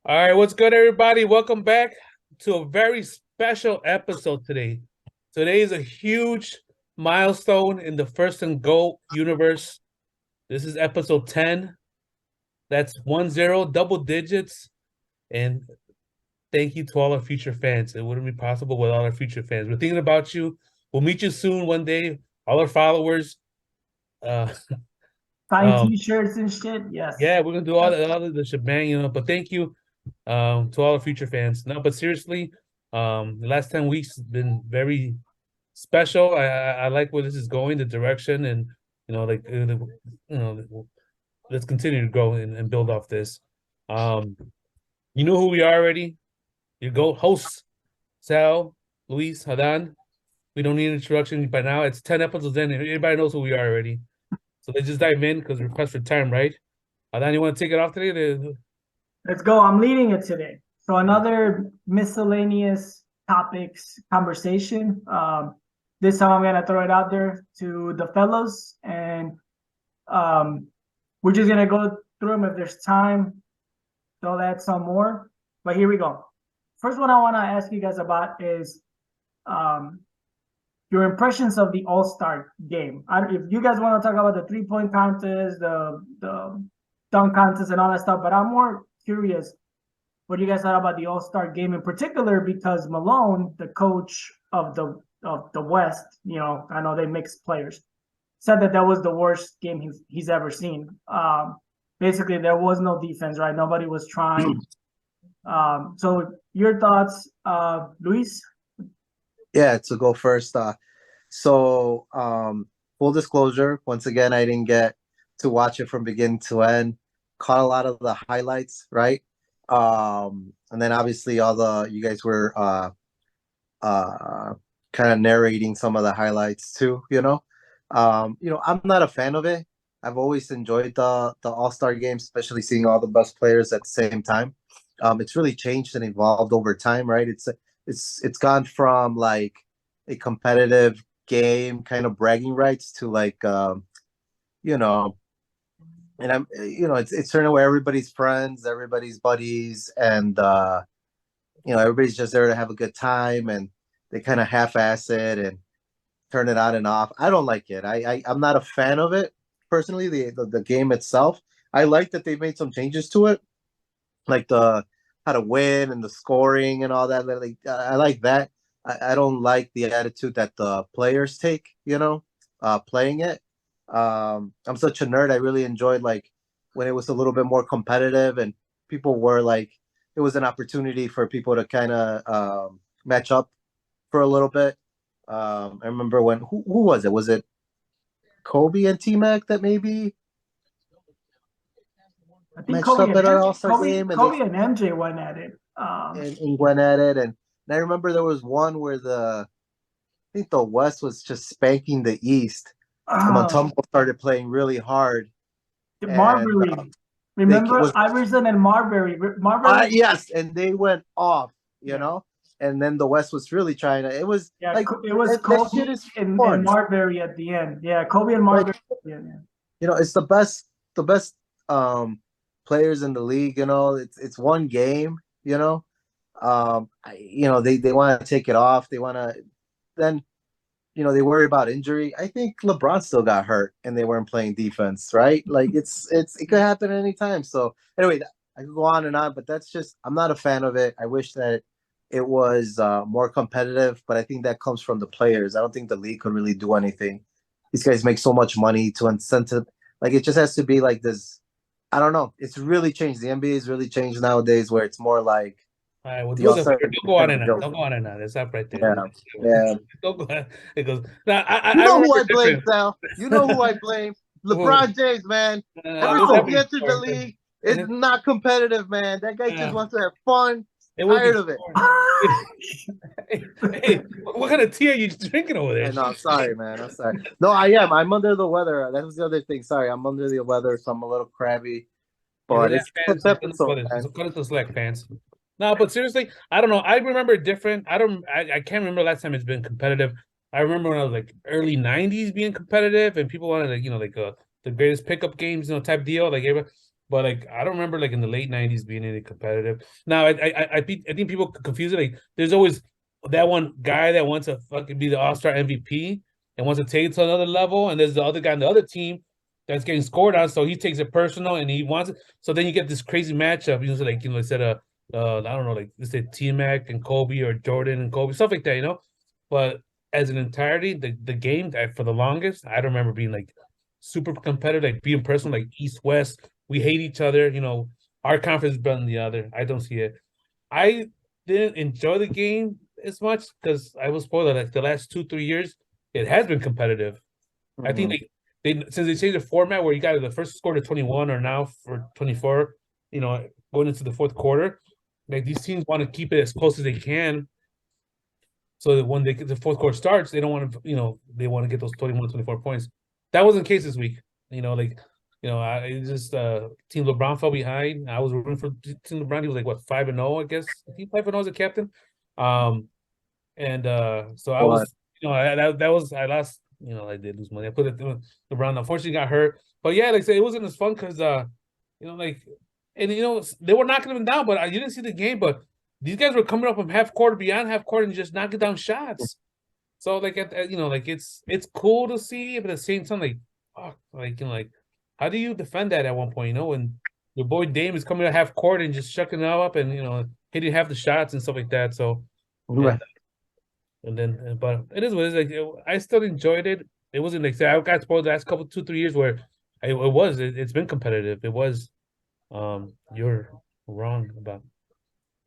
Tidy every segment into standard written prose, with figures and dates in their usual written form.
All right, what's good, everybody? Welcome back to a very special episode today. Today is a huge milestone in the First and Goat universe. This is episode 10. That's 10, double digits. And thank you to all our future fans. It wouldn't be possible without our future fans. We're thinking about you. We'll meet you soon one day. All our followers. Uh, Buying um, T-shirts and shit. Yes. yeah, we're gonna do all the shebang, But thank you to all the future fans. No, but seriously, the last 10 weeks has been very special. I like where this is going, the direction, and like let's continue to grow and build off this. Um, you know who we are already. Your GOAT hosts, Sal, Luis, Hadan. We don't need an introduction by now. It's 10 episodes in, and everybody knows who we are already. So let's just dive in because we're pressed for time, right? Hadan, you want to take it off today? Let's go. I'm leading it today. So another miscellaneous topics conversation. This time I'm gonna throw it out there to the fellows, and we're just gonna go through them if there's time. They'll add some more. But here we go. First one I want to ask you guys about is um, your impressions of the All-Star game. If you guys want to talk about the three-point contest, the dunk contest, and all that stuff, but I'm more curious what you guys thought about the All-Star game in particular, because Malone, the coach of the West, I know they mix players, said that was the worst game he's ever seen. Basically, there was no defense, right? Nobody was trying. So your thoughts, Luis? Yeah, to go first. Full disclosure, once again, I didn't get to watch it from beginning to end. Caught a lot of the highlights, right? And then obviously you guys were kind of narrating some of the highlights too. I'm not a fan of it. I've always enjoyed the All-Star game, especially seeing all the best players at the same time. It's really changed and evolved over time, right? It's gone from like a competitive game kind of bragging rights to like you know and it's turning where everybody's friends, everybody's buddies, and everybody's just there to have a good time, and they kind of half-ass it and turn it on and off. I don't like it. I'm not a fan of it personally, the game itself. I like that they made some changes to it, like the how to win and the scoring and all that. Like I like that. I don't like the attitude that the players take, playing it. I'm such a nerd. I really enjoyed like when it was a little bit more competitive and people were like, it was an opportunity for people to kind of match up for a little bit. I remember when who was it? Was it Kobe and T Mac that maybe I think matched Kobe up and at our MJ, All Star game, and Kobe and MJ went at it. and went at it, and I remember there was one where I think the West was just spanking the East. Montumbo started playing really hard, and Marbury. they Remember was Iverson and Marbury? Marbury. yes, and they went off, and then the West was really trying to. It was Yeah, like it was that Kobe shit is and fun. Marbury at the end. Yeah, Kobe and Like Marbury at the end. it's the best players in the league. It's one game. They want to take it off. They want to then they worry about injury. I think LeBron still got hurt and they weren't playing defense, right? Like it could happen at any time. So anyway, I could go on and on, but that's just I'm not a fan of it. I wish that it was more competitive, but I think that comes from the players. I don't think the league could really do anything. These guys make so much money to incentive. Like it just has to be like this. I don't know. It's really changed. The NBA has really changed nowadays, where it's more like All right, well, the do All the Star favor. Don't go on kind of and a on. joke. Don't go on and on. It's up right there. Yeah, yeah. Don't go on. It goes. Now, You I know who remember I blame, different. Sal. You know who I blame. Who? LeBron James, man. Ever Let's since have he it entered the short. league, it's not competitive, man. That guy just Uh, wants to have fun. it will get Tired of it. short. Hey, what kind of tea are you drinking over there? I know. I'm sorry, man. I'm sorry. No, I am. I'm under the weather. That was the other thing. Sorry, I'm under the weather, so I'm a little crabby. Yeah, But relax, it's the fans. first episode, man. Cut it to slack, fans. No, but seriously, I don't know. I remember different. I can't remember last time it's been competitive. I remember when I was like early '90s being competitive, and people wanted like the greatest pickup games, type deal. Like But like I don't remember like in the late '90s being any competitive. Now I think people confuse it. Like there's always that one guy that wants to fucking be the All-Star MVP and wants to take it to another level, and there's the other guy on the other team that's getting scored on, so he takes it personal and he wants it. So then you get this crazy matchup. You know, so like instead of I don't know, like let's say T Mac and Kobe or Jordan and Kobe, stuff like that, you know. But as an entirety, the game for the longest, I don't remember being like super competitive, like being personal, like East West. We hate each other, you know. Our conference is better than the other. I don't see it. I didn't enjoy the game as much because I was spoiled. Like the last 2-3 years, it has been competitive. I think they since they changed the format where you got the first score to 21 or now for 24, you know, going into the fourth quarter, like these teams want to keep it as close as they can so that when the fourth quarter starts, they don't want to, you know, they want to get those 21, 24 points. That wasn't the case this week. You know, like, you know, I just Team LeBron fell behind. I was rooting for Team LeBron. He was like what 5-0, I guess. I think 5-0 as a captain. And so I was, you know, that was I lost. You know, I did lose money. I put it through LeBron. Unfortunately, got hurt. But yeah, like I said, it wasn't as fun because you know, like, and you know, they were knocking them down, but you didn't see the game. But these guys were coming up from half court, beyond half court, and just knocking down shots. So like, you know, like it's cool to see, but at the same time, like, fuck, like, you know, like, how do you defend that at one point? You know, when your boy Dame is coming to half court and just shucking it up, and you know, hitting half the shots and stuff like that. So, and then, but it is what it is. Like, I still enjoyed it. It wasn't like I got spoiled the last couple 2-3 years where it's been competitive. It was, you're wrong about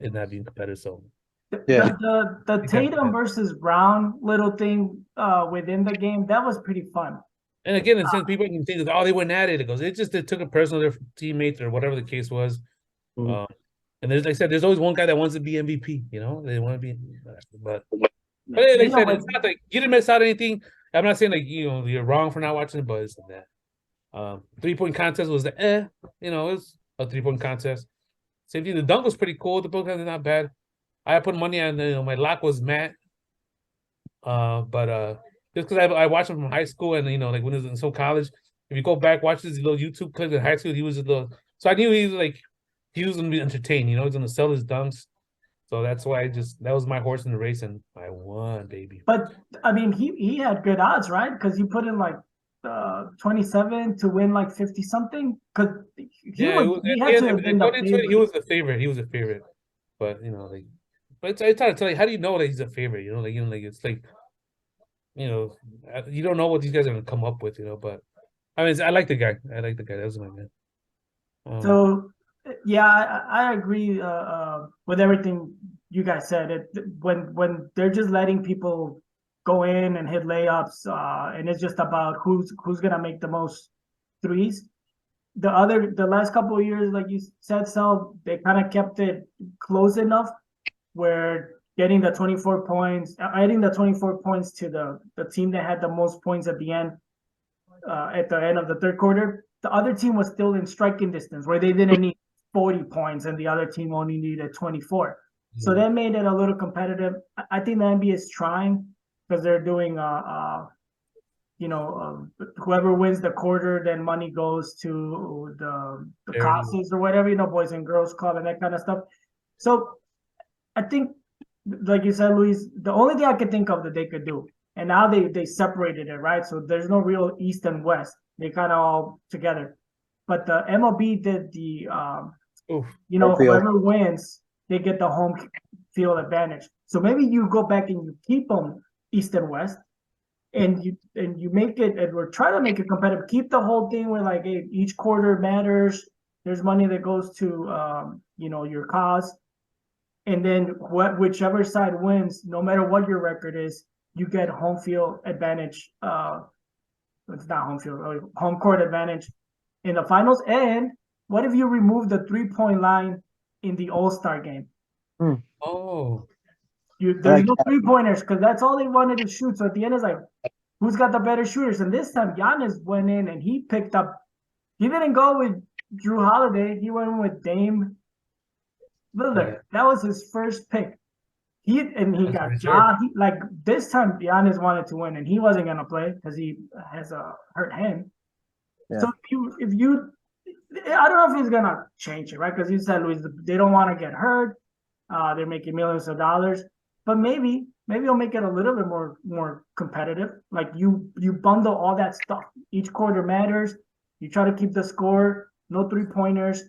it not being competitive. So The Tatum versus Brown little thing within the game, that was pretty fun. And again, in a sense, people can think, oh, they went at it. It goes, it just they took it personal, their teammates or whatever the case was. And there's, like I said, there's always one guy that wants to be MVP. You know, they want to be, but like I said, it's not like you didn't miss out anything. I'm not saying like you know you're wrong for not watching it, but it's that 3-point contest was you know, it was a 3-point contest. Same thing. The dunk was pretty cool. The book is not bad. I put money on, you know, my lock was Matt. But just because I watched him from high school and you know, like when he was in some college, if you go back, watch this little YouTube clip in high school, he was a little. So I knew he was gonna be entertained. You know, he's gonna sell his dunks. So that's why that was my horse in the race, and I won, baby. But I mean, he had good odds, right? Because you put in like 27 to win like 50 something. Because he had to have been the favorite. He was the favorite. He was a favorite, but you know, like, but I try to tell you, how do you know that he's a favorite? You know, like it's like, you know, you don't know what these guys are gonna come up with, you know. But I mean, I like the guy. That was my man. So yeah, I agree with everything you guys said. When they're just letting people go in and hit layups, and it's just about who's gonna make the most threes. The last couple of years, like you said, Sal, they kind of kept it close enough where getting the 24 points, adding the 24 points to the team that had the most points at the end of the third quarter. The other team was still in striking distance where they didn't need 40 points and the other team only needed 24. So that made it a little competitive. I think the NBA is trying because they're doing, whoever wins the quarter, then money goes to the causes or whatever, you know, Boys and Girls Club and that kind of stuff. So I think, like you said, Luis, the only thing I could think of that they could do, and now they separated it, right? So there's no real East and West. They kind of all together. But the MLB did the, whoever wins, they get the home field advantage. So maybe you go back and you keep them East and West, and you make it, and we're trying to make it competitive. Keep the whole thing where like, hey, each quarter matters. There's money that goes to, your cause. And then whichever side wins, no matter what your record is, you get home field advantage. It's not home field, home court advantage in the finals. And what if you remove the 3-point line in the All-Star game? Oh, there's no 3-pointers because that's all they wanted to shoot. So at the end, it's like, who's got the better shooters? And this time, Giannis went in and he picked up. He didn't go with Drew Holiday. He went with Dame Lillard. That was his first pick. He got Ja. Like this time, Giannis wanted to win, and he wasn't gonna play because he has a hurt hand. Yeah. So if you I don't know if he's gonna change it, right? Because you said, Luis, they don't want to get hurt. They're making millions of dollars, but maybe he'll make it a little bit more competitive. Like you bundle all that stuff. Each quarter matters. You try to keep the score, no 3-pointers,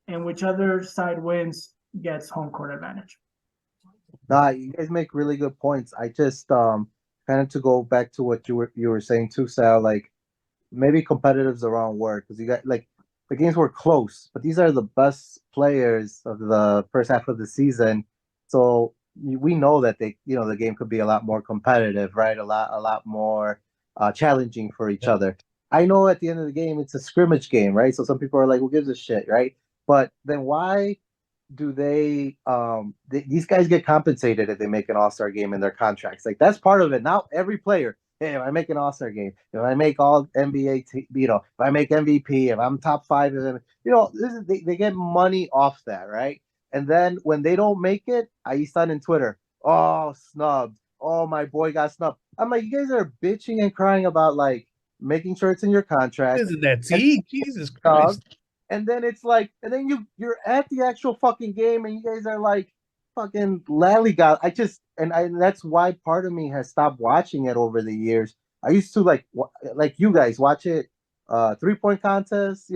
and whichever side wins gets home court advantage. Nah, you guys make really good points. I just kind of to go back to what you were saying too, Sal. Like maybe competitive is the wrong word because you got like the games were close, but these are the best players of the first half of the season. So we know that the game could be a lot more competitive, right? A lot more challenging for each other. I know at the end of the game it's a scrimmage game, right? So some people are like, "Who gives a shit," right? But then why do these guys get compensated if they make an all-star game in their contracts? Like that's part of it. Now every player, hey, if I make an all-star game, if I make all NBA, if I make MVP, if I'm top 5 of them, they get money off that, right? And then when they don't make it, I see on Twitter, oh, snubbed. Oh, my boy got snubbed. I'm like, you guys are bitching and crying about like making sure it's in your contract. Isn't that tea? Jesus Christ. And then it's like, and then you're at the actual fucking game, and you guys are like fucking lollygagging. And that's why part of me has stopped watching it over the years. I used to like you guys watch it, 3-point contest,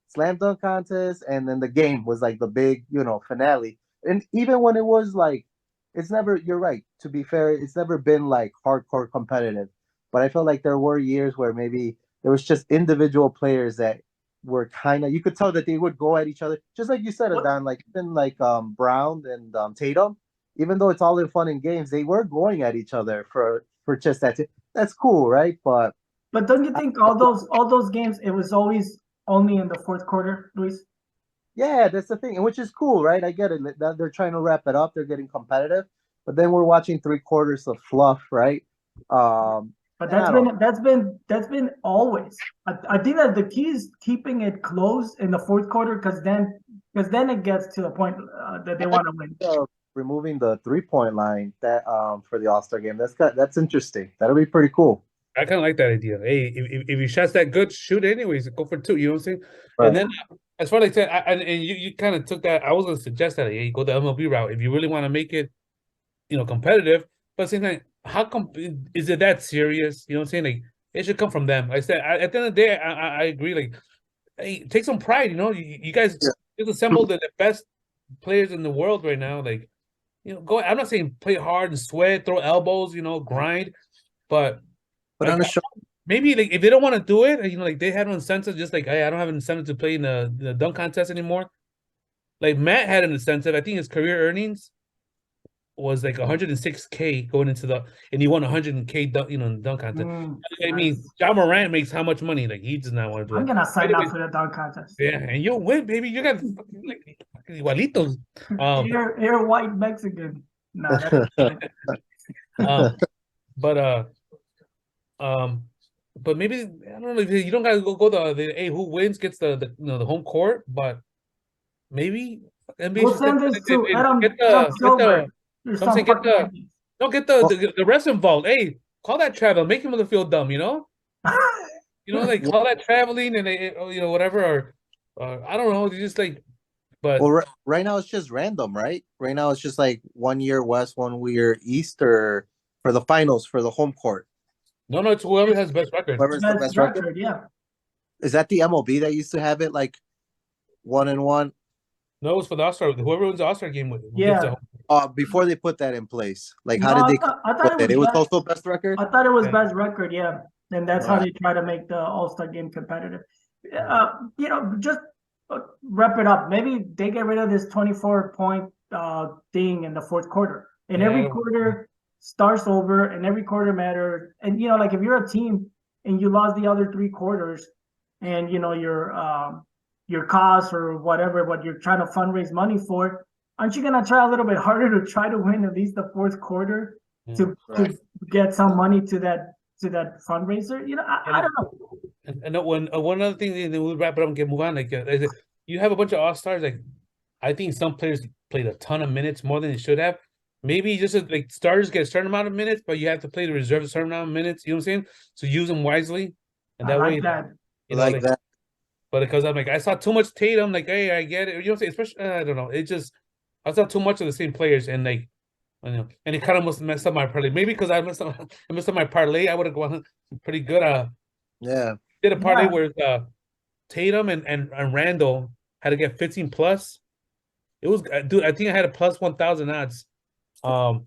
slam dunk contest, and then the game was like the big, finale. And even when it was like, it's never. You're right. To be fair, it's never been like hardcore competitive. But I felt like there were years where maybe there was just individual players that were kind of, you could tell that they would go at each other, just like you said, Adon, like even like Brown and Tatum, even though it's all in fun and games, they were going at each other for just that. That's cool, right? But don't you think all those games it was always only in the fourth quarter, Luis? Yeah, that's the thing, and which is cool, right? I get it. That they're trying to wrap it up, they're getting competitive, but then we're watching 3 quarters of fluff, right? But that's been always. I think that the key is keeping it close in the fourth quarter because then it gets to the point that they want to win. Removing the 3-point line that for the All-Star game, that's interesting. That'll be pretty cool. I kind of like that idea. Hey, if your shot's that good, shoot it anyways. Go for 2. You know what I'm saying? Right. And then, as far as I said, and you kind of took that. I was going to suggest that you go the MLB route if you really want to make it, competitive. But at the same time, how come is it that serious? You know what I'm saying? Like it should come from them. I said at the end of the day, I agree. Like, hey, take some pride. You guys just assembled the best players in the world right now. Like, go. I'm not saying play hard and sweat, throw elbows, grind, but on the show, maybe like if they don't want to do it, like they had an incentive, just like, hey, I don't have an incentive to play in the dunk contest anymore. Like Matt had an incentive. I think his career earnings was like 106K going into and he won 100K dunk contest. I mean, John Morant makes how much money? Like he does not want to do it. I'm gonna sign up for the dunk contest. Yeah, and you'll win, baby. You got like igualitos. You're white Mexican. No, but maybe I don't know if you don't gotta go the hey, who wins gets the home court, but maybe NBA we'll send this to Adam Silver. Get the refs involved. Hey, call that travel, make him feel dumb, like call that traveling and they, whatever, or I don't know, they just like. But right now it's just random, right? Right now it's just like 1 year West, 1 year East, or for the finals for the home court. No, it's whoever has best record. Whoever's the best record, yeah. Is that the MLB that used to have it like 1-1? No, it's for the All-Star. Whoever wins the All-Star game with before they put that in place. Like how did they I thought it was also best record? I thought it was best record, yeah. And that's how they try to make the All-Star game competitive. Just wrap it up. Maybe they get rid of this 24-point thing in the fourth quarter. And every quarter starts over and every quarter matters. And like if you're a team and you lost the other 3 quarters and your cause or whatever, what you're trying to fundraise money for, aren't you gonna try a little bit harder to try to win at least the fourth quarter to get some money to that fundraiser? I don't know. And one other thing, then we'll wrap it up and move on. Like you have a bunch of all-stars. Like I think some players played a ton of minutes more than they should have. Maybe just like starters get a certain amount of minutes, but you have to play the reserves a certain amount of minutes. You know what I'm saying? So use them wisely, and that way, that. but because I'm like, I saw too much Tatum, like, hey, I get it. You know what I'm saying? Especially, I don't know. It just, I saw too much of the same players, and like, I know, and it kind of must messed up my parlay. Maybe because I messed up, I messed up my parlay. I would have gone pretty good. Yeah. Did a parlay Yeah. where Tatum and Randall had to get 15 plus. It was, dude, I think I had a plus 1,000 odds. No,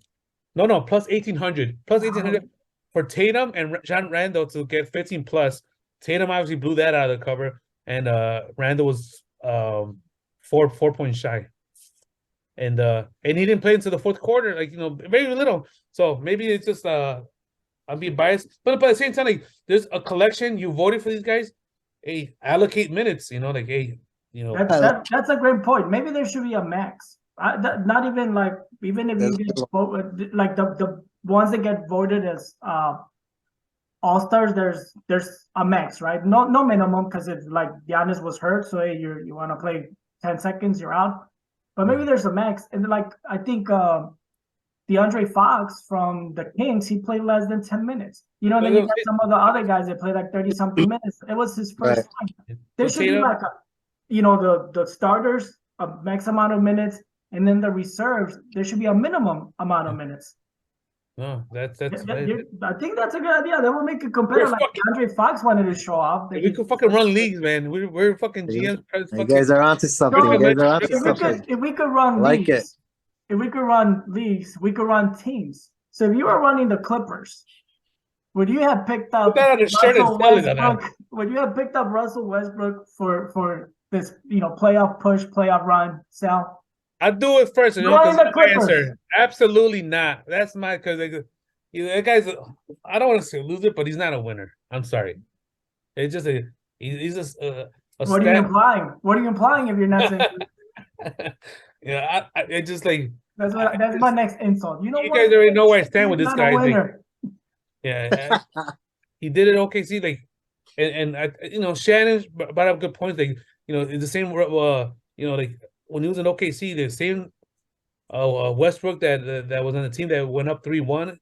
plus 1,800. Plus 1,800 for Tatum and John Randall to get 15 plus. Tatum obviously blew that out of the cover, and Randall was 4 points shy. And he didn't play into the fourth quarter, like, very little. So maybe it's just I'm being biased. But at the same time, like, there's a collection, you voted for these guys. Hey, allocate minutes, like, hey, That's a great point. Maybe there should be a max. Not even like, even if you get like the ones that get voted as all stars, there's a max, right? No minimum, because if like Giannis was hurt, so hey, you want to play 10 seconds, you're out. But maybe there's a max, and like I think DeAndre Fox from the Kings, he played less than 10 minutes. And then you got some of the other guys that played like 30 something minutes. It was his first time. There should be like the starters, a max amount of minutes, and then the reserves, there should be a minimum amount of minutes. No, that's I think that's a good idea. That will make it competitive. Like Andre Fox wanted to show off. We could fucking run leagues, man. We're fucking GMs. You guys are onto something. If we could run leagues, we could run teams. So if you were running the Clippers, would you have picked up Russell Westbrook? Would you have picked up Russell Westbrook for this, playoff push, playoff run, Sal? I'll do it first. Because that's my answer. Absolutely not. That's my, because that guy's, I don't want to say loser, but he's not a winner. I'm sorry. It's just he's just a What are you implying? What are you implying if you're not saying? Yeah, I just like that's my next insult. You guys already know where I stand with this guy. Like, yeah, he did it OKC, like, and Shannon brought up good points. Like, it's the same. Like when he was in OKC, the same Westbrook that was on the team that went up 3-1.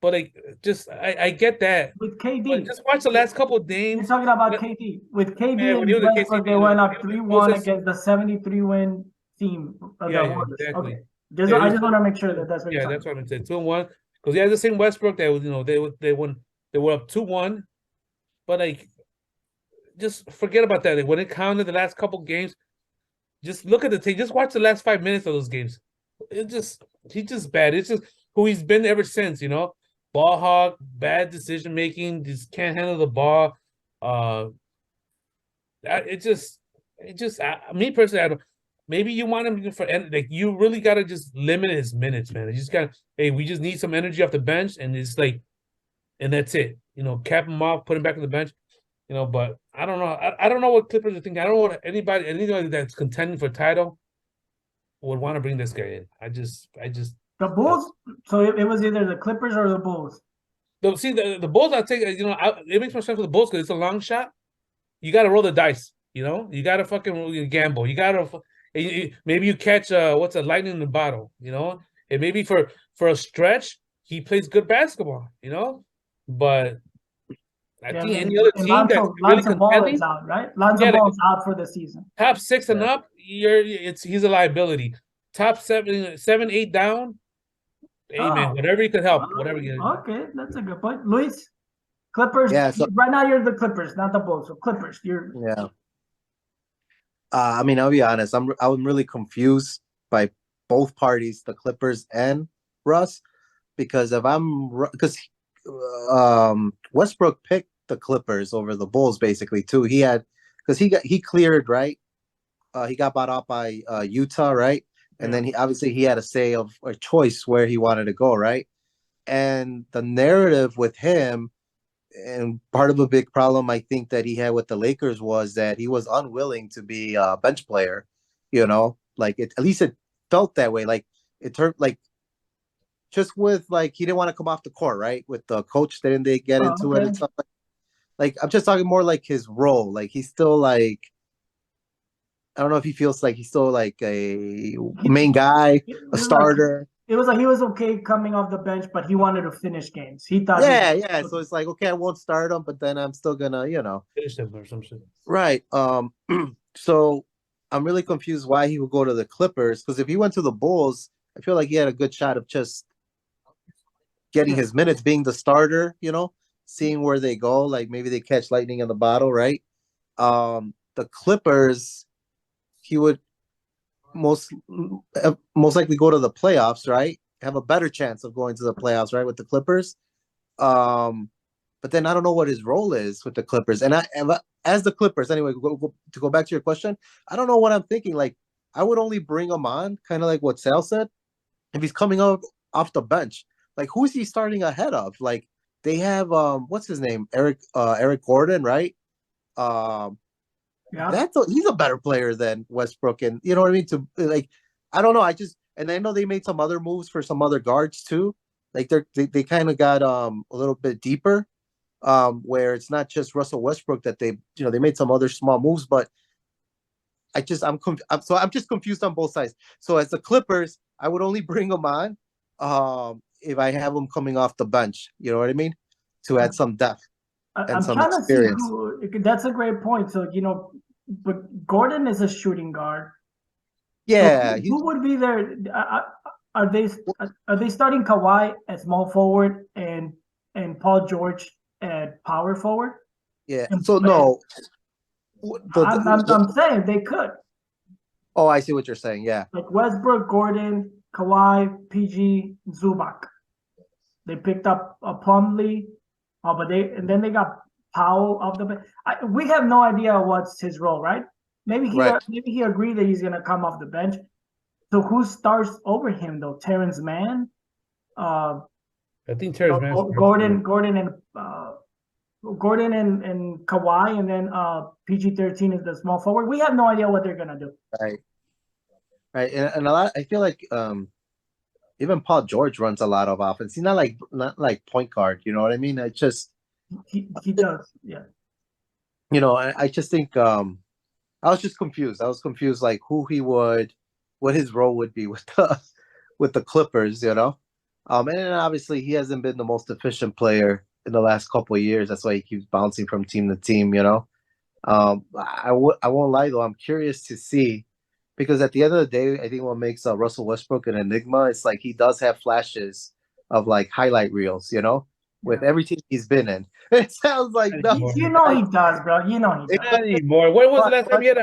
But like, just I get that with KD. But just watch the last couple of games. You're talking about KD. With KD and Westbrook, they went up 3-1 against the 73-win team of the Warriors. Exactly. Okay. I just want to make sure that's what you're talking that's what I'm saying. 2-1. Because he has the same Westbrook that was, they were up 2-1. But like, just forget about that. Like, when it counted the last couple games, just look at the tape. Just watch the last 5 minutes of those games. He's just bad. It's just who he's been ever since, Ball hog, bad decision making, just can't handle the ball. Me personally, I don't. Maybe you want him for, like, you really gotta just limit his minutes, man. You just gotta, hey, we just need some energy off the bench, and it's like, and that's it. Cap him off, put him back on the bench. But I don't know. I don't know what Clippers are thinking. I don't want anybody that's contending for title would want to bring this guy in. I just the Bulls. So it was either the Clippers or the Bulls. The Bulls, I take, it makes more sense for the Bulls because it's a long shot. You got to roll the dice. You got to fucking gamble. You got to maybe you catch lightning in the bottle. And maybe for a stretch he plays good basketball. But I think any other team that's really contending is out, right? Lonzo Ball is out for the season. Top 6 and up, he's a liability. Top 7, 8 down. Hey, man, whatever you could help, whatever you. Okay, that's a good point, Luis. Clippers. Yeah. So, right now, you're the Clippers, not the Bulls. So Clippers, you're. Yeah. I mean, I'll be honest. I'm really confused by both parties, the Clippers and Russ, because Westbrook picked the Clippers over the Bulls basically too. He cleared, right. He got bought out by Utah, right. And then he had a say of a choice where he wanted to go, right? And the narrative with him, and part of a big problem I think that he had with the Lakers was that he was unwilling to be a bench player, like at least it felt that way. Like it turned like just with like he didn't want to come off the court, right? With the coach, didn't they get into it and stuff like I'm just talking more like his role. Like he's still like, I don't know if he feels like he's still like a main guy, a starter. It was like he was okay coming off the bench, but he wanted to finish games. He thought Yeah. So it's like, okay, I won't start him, but then I'm still gonna, Finish them or some shit. right. So I'm really confused why he would go to the Clippers, because if he went to the Bulls, I feel like he had a good shot of just getting his minutes, being the starter, seeing where they go. Like maybe they catch lightning in the bottle, right? The Clippers, he would most likely go to the playoffs, right? Have a better chance of going to the playoffs, right, with the Clippers. But then I don't know what his role is with the Clippers. And as the Clippers, anyway, to go back to your question, I don't know what I'm thinking. Like, I would only bring him on, kind of like what Sal said, if he's coming out off the bench. Like, who's he starting ahead of? Like, they have what's his name, Eric Gordon, right? Yeah. He's a better player than Westbrook, and you know what I mean. To like, I don't know. And I know they made some other moves for some other guards too. Like they kind of got a little bit deeper, where it's not just Russell Westbrook that they made some other small moves, but I'm just confused on both sides. So as the Clippers, I would only bring them on if I have them coming off the bench. You know what I mean? To add some depth and I'm some trying to see experience. who. That's a great point. So but Gordon is a shooting guard. Yeah, So who would be there? Are they starting Kawhi at small forward and Paul George at power forward? yeah. And, So no, I'm saying they could, oh, I see what you're saying. Yeah, like Westbrook, Gordon, Kawhi, PG, Zubac. They picked up a Plumlee, but then they got Powell off the bench. We have no idea what's his role, right? Maybe right. he agreed that he's gonna come off the bench. So who starts over him though? Terrence Mann, I think Terrence Mann. Gordon and Kawhi, and then PG-13 is the small forward. We have no idea what they're gonna do. Right, right, and a lot. I feel like even Paul George runs a lot of offense. He's not like point guard. You know what I mean? I just He does, yeah. I just think I was just confused. I was confused like what his role would be with the Clippers. And then obviously he hasn't been the most efficient player in the last couple of years. That's why he keeps bouncing from team to team. I won't lie though. I'm curious to see, because at the end of the day, I think what makes Russell Westbrook an enigma is like he does have flashes of like highlight reels. With every team he's been in. It sounds like no. He does, bro. He does. Not anymore. When was the last time he had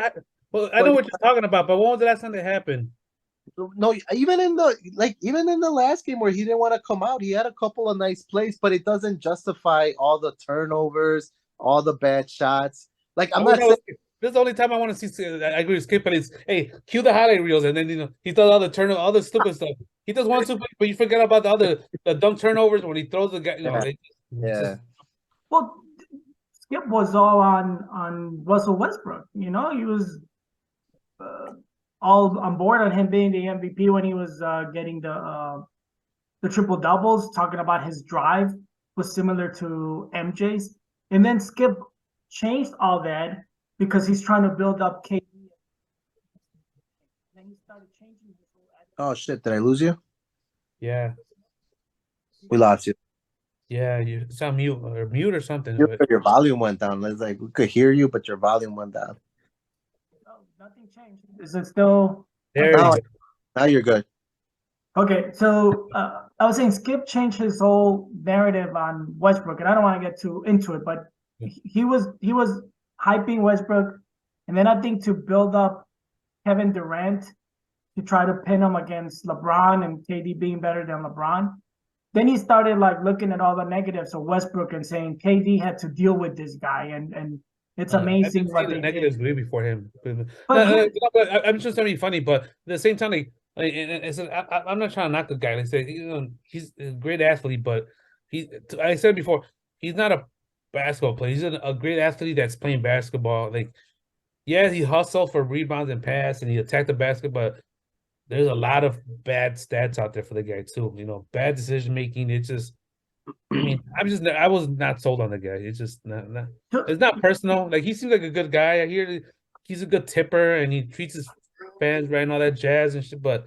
well, I know what you're talking about, but when was the last time that happened? No, even in the last game where he didn't want to come out, he had a couple of nice plays, but it doesn't justify all the turnovers, all the bad shots. Like I'm not saying this is the only time I want to see. I agree with Skip, but it's hey, cue the highlight reels, and then he does all the turnover, all the stupid stuff. He does one stupid, but you forget about the dunk turnovers when he throws the guy. yeah. Well, Skip was all on Russell Westbrook. He was all on board on him being the MVP when he was getting the triple doubles. Talking about his drive was similar to MJ's, and then Skip changed all that because he's trying to build up KD. Then he started changing his whole attitude. Oh shit! Did I lose you? Yeah, we lost you. Yeah, you sound mute or something. Your volume went down. It's like we could hear you, but your volume went down. Oh, nothing changed. Is it still there? Now you're good. Okay, so I was saying Skip changed his whole narrative on Westbrook, and I don't want to get too into it, but he was hyping Westbrook, and then I think to build up Kevin Durant to try to pin him against LeBron and KD being better than LeBron. Then he started like looking at all the negatives of Westbrook and saying KD had to deal with this guy, and it's amazing what they negatives did. way before him. But I'm just trying to be funny, but at the same time, I'm not trying to knock the guy. Like say, he's a great athlete, but I said before, he's not a basketball player. He's a great athlete that's playing basketball. Like, yeah, he hustled for rebounds and pass, and he attacked the basket, but there's a lot of bad stats out there for the guy too. Bad decision making. It's just, I mean, I was not sold on the guy. It's just not. It's not personal. Like he seems like a good guy. I hear he's a good tipper and he treats his fans right and all that jazz and shit. But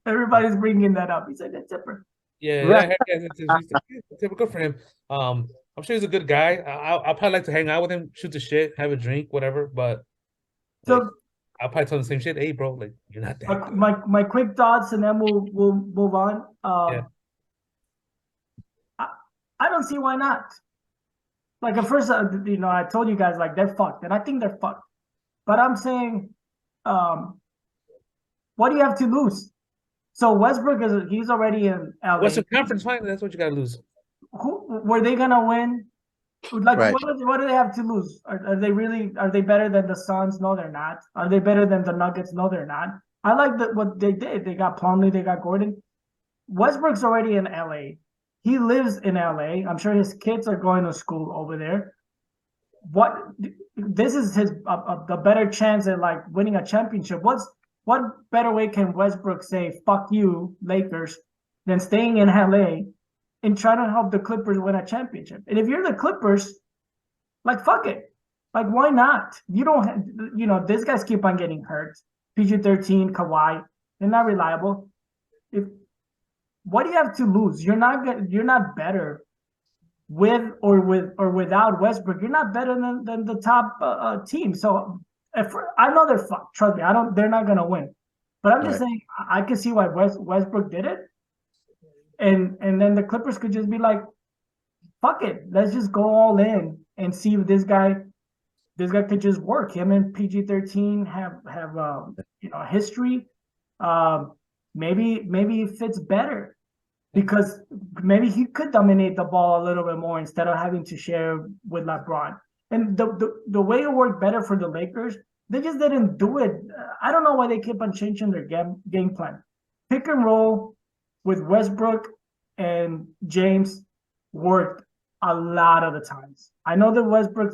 Everybody's bringing that up. He said that zipper. Yeah, Right. it's typical for him. I'm sure he's a good guy. I'll probably like to hang out with him, shoot the shit, have a drink, whatever. But like, So I'll probably tell him the same shit. Hey, bro, like you're not that my, good. my quick thoughts, and then we'll move on. Yeah. I don't see why not. Like at first, I told you guys like they're fucked, and I think they're fucked. But I'm saying, what do you have to lose? So Westbrook he's already in LA. Western Conference final. That's what you gotta lose. Who were they gonna win? Like Right. what do they have to lose? Are they better than the Suns? No, they're not. Are they better than the Nuggets? No, they're not. I like what they did. They got Plumlee, they got Gordon. Westbrook's already in LA. He lives in LA. I'm sure his kids are going to school over there. This is his the better chance at like winning a championship. What better way can Westbrook say "fuck you, Lakers" than staying in LA and trying to help the Clippers win a championship? And if you're the Clippers, like fuck it, like why not? You don't have, these guys keep on getting hurt. PG-13, Kawhi, they're not reliable. What do you have to lose? You're not better with or without Westbrook. You're not better than the top team. So I know they're fucked. Trust me, they're not gonna win. But I'm just saying I can see why Westbrook did it. And then the Clippers could just be like, fuck it, let's just go all in and see if this guy could just work. Him and PG-13 have history. Maybe he fits better because maybe he could dominate the ball a little bit more instead of having to share with LeBron. And the way it worked better for the Lakers, they just didn't do it. I don't know why they keep on changing their game plan. Pick and roll with Westbrook and James worked a lot of the times. I know that Westbrook,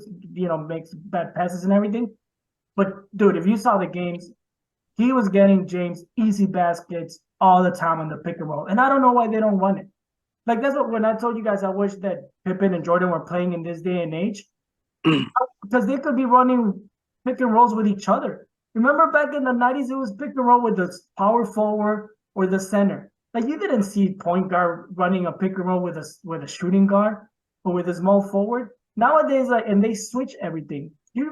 makes bad passes and everything, but dude, if you saw the games, he was getting James easy baskets all the time on the pick and roll. And I don't know why they don't run it. Like that's when I told you guys I wish that Pippen and Jordan were playing in this day and age. Because they could be running pick and rolls with each other. Remember back in the 90s, it was pick and roll with the power forward or the center. Like you didn't see point guard running a pick and roll with a shooting guard or with a small forward. Nowadays, and they switch everything. It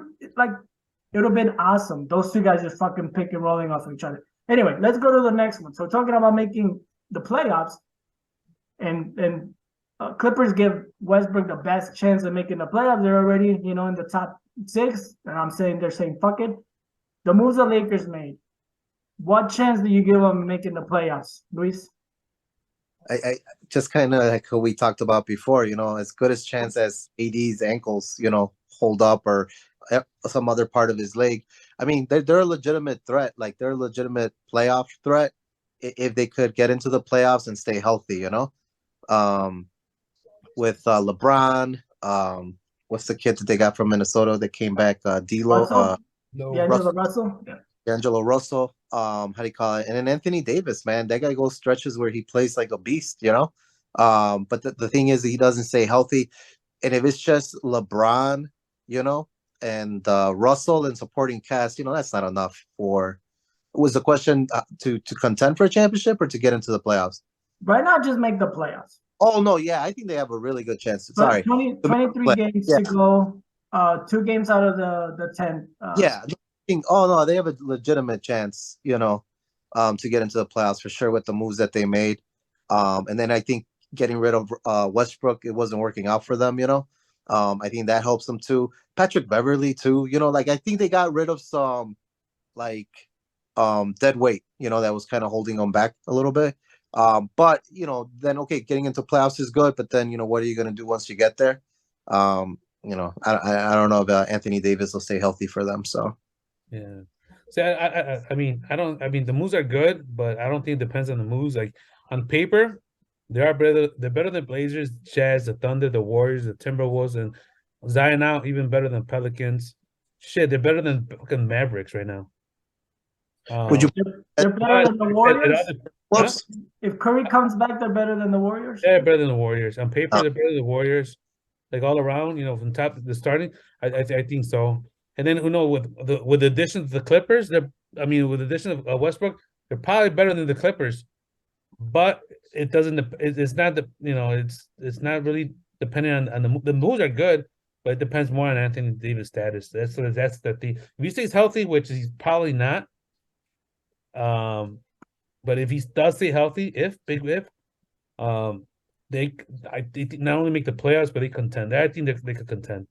would have been awesome. Those two guys just fucking pick and rolling off each other. Anyway, let's go to the next one. So talking about making the playoffs, and Clippers give Westbrook the best chance of making the playoffs. They're already, in the top 6. And they're saying, fuck it. The moves the Lakers made. What chance do you give them making the playoffs, Luis? I just kind of like what we talked about before, as good as chance as AD's ankles, hold up or some other part of his leg. I mean, they're a legitimate threat. Like they're a legitimate playoff threat if they could get into the playoffs and stay healthy, with LeBron, what's the kid that they got from Minnesota that came back? D'Lo, D'Angelo Russell. Yeah. D'Angelo Russell. How do you call it? And then Anthony Davis, man, that guy goes stretches where he plays like a beast, But the thing is, he doesn't stay healthy. And if it's just LeBron, and Russell and supporting cast, that's not enough for. Was the question to contend for a championship or to get into the playoffs? Right now, just make the playoffs. Oh no, yeah, I think they have a really good chance. Sorry, 23 games to go. 2 games out of the 10. Yeah, oh no, they have a legitimate chance, to get into the playoffs for sure with the moves that they made. And then I think getting rid of Westbrook, it wasn't working out for them. I think that helps them too. Patrick Beverly too. I think they got rid of some dead weight. That was kind of holding them back a little bit. But then okay, getting into playoffs is good, but then what are you going to do once you get there? I don't know if Anthony Davis will stay healthy for them. So yeah, see, I mean, the moves are good, but I don't think it depends on the moves. Like on paper, they're better than Blazers, Jazz, the Thunder, the Warriors, the Timberwolves, and Zion out even better than Pelicans. Shit, they're better than fucking Mavericks right now. would you? They're better than the Warriors. Huh? If Curry comes back, they're better than the Warriors. They're better than the Warriors. On paper, they're better than the Warriors. Like all around, from top to the starting, I think so. And then with the addition of the Clippers, with the addition of Westbrook, They're probably better than the Clippers, but it doesn't. It's not the it's not really dependent on the moves are good, but it depends more on Anthony Davis' status. That's the thing. If he stays healthy, which he's probably not, but if he does stay healthy, big if, they not only make the playoffs, but they contend. I think they could contend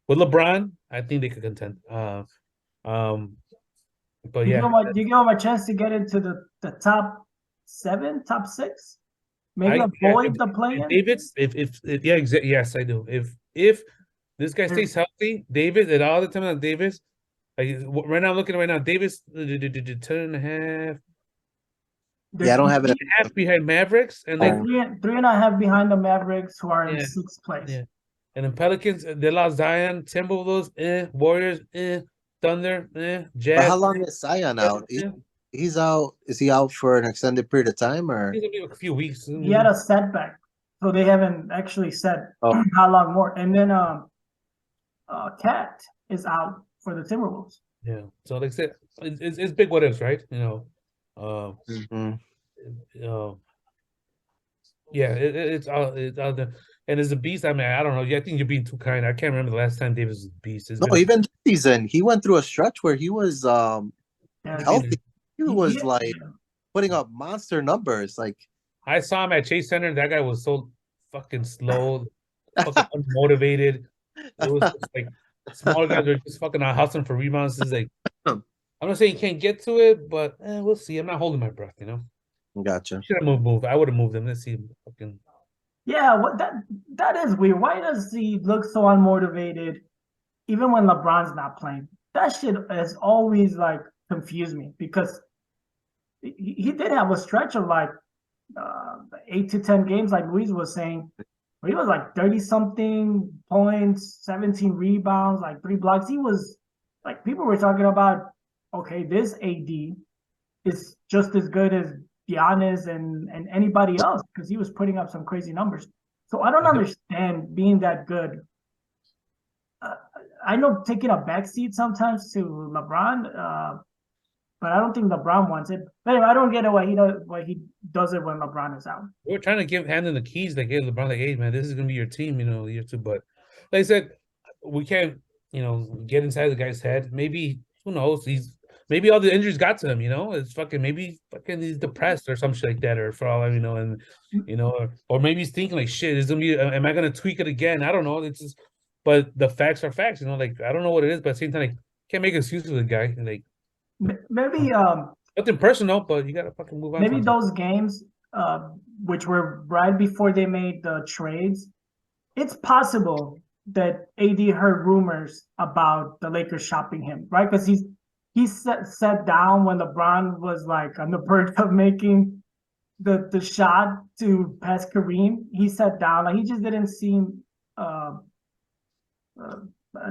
with LeBron. I think they could contend. But yeah, you give him a chance to get into the top 7, top 6, maybe avoid the play-in. David's if yeah, yes, I do. If this guy stays healthy, David, and all the time on Davis, like right now, I'm looking right now, Davis 10.5. Yeah, I don't have it. 3.5 behind Mavericks, and then 3.5 behind the Mavericks, who are in 6th place. Yeah, and then Pelicans, they lost Zion, Timberwolves, Warriors, Thunder, Jazz. But how long is Zion out? He's out. Is he out for an extended period of time, or he's gonna be a few weeks? He had a setback, so they haven't actually said how long more. And then Cat is out for the Timberwolves. Yeah, so like I said, it's big what ifs, right? Yeah, it's out there, and it's a beast. I mean, I don't know. I think you're being too kind. I can't remember the last time Davis was a beast. Even this season, he went through a stretch where he was healthy. He was like putting up monster numbers. Like I saw him at Chase Center. That guy was so fucking slow, fucking unmotivated. It was just like small guys are just fucking out hustling for rebounds. It's like I'm not saying you can't get to it, but we'll see. I'm not holding my breath, Gotcha. Should have moved. I would have moved him. Let's see him fucking. Yeah, what that is weird. Why does he look so unmotivated, even when LeBron's not playing? That shit has always like confused me because he did have a stretch of like 8 to 10 games, like Luis was saying, where he was like 30-something points, 17 rebounds, like 3 blocks. He was like, people were talking about, okay, this AD is just as good as Giannis and anybody else because he was putting up some crazy numbers. So I don't understand being that good. I know taking a backseat sometimes to LeBron, but I don't think LeBron wants it. But anyway, I don't get it why he does it when LeBron is out. We're trying to hand him the keys, like, hey, LeBron, like, hey, man, this is gonna be your team, year 2. But like I said, we can't, get inside the guy's head. Maybe who knows? Maybe all the injuries got to him. It's maybe he's depressed or some shit like that, or for all I know, and or maybe he's thinking like, shit, is gonna be? Am I gonna tweak it again? I don't know. It's just, but the facts are facts. Like I don't know what it is, but at the same time, like can't make excuses with the guy. Like maybe nothing personal, but you gotta fucking move on. Maybe those games, which were right before they made the trades, it's possible that AD heard rumors about the Lakers shopping him, right? Because he sat down when LeBron was like on the verge of making the shot to pass Kareem. He sat down, like he just didn't seem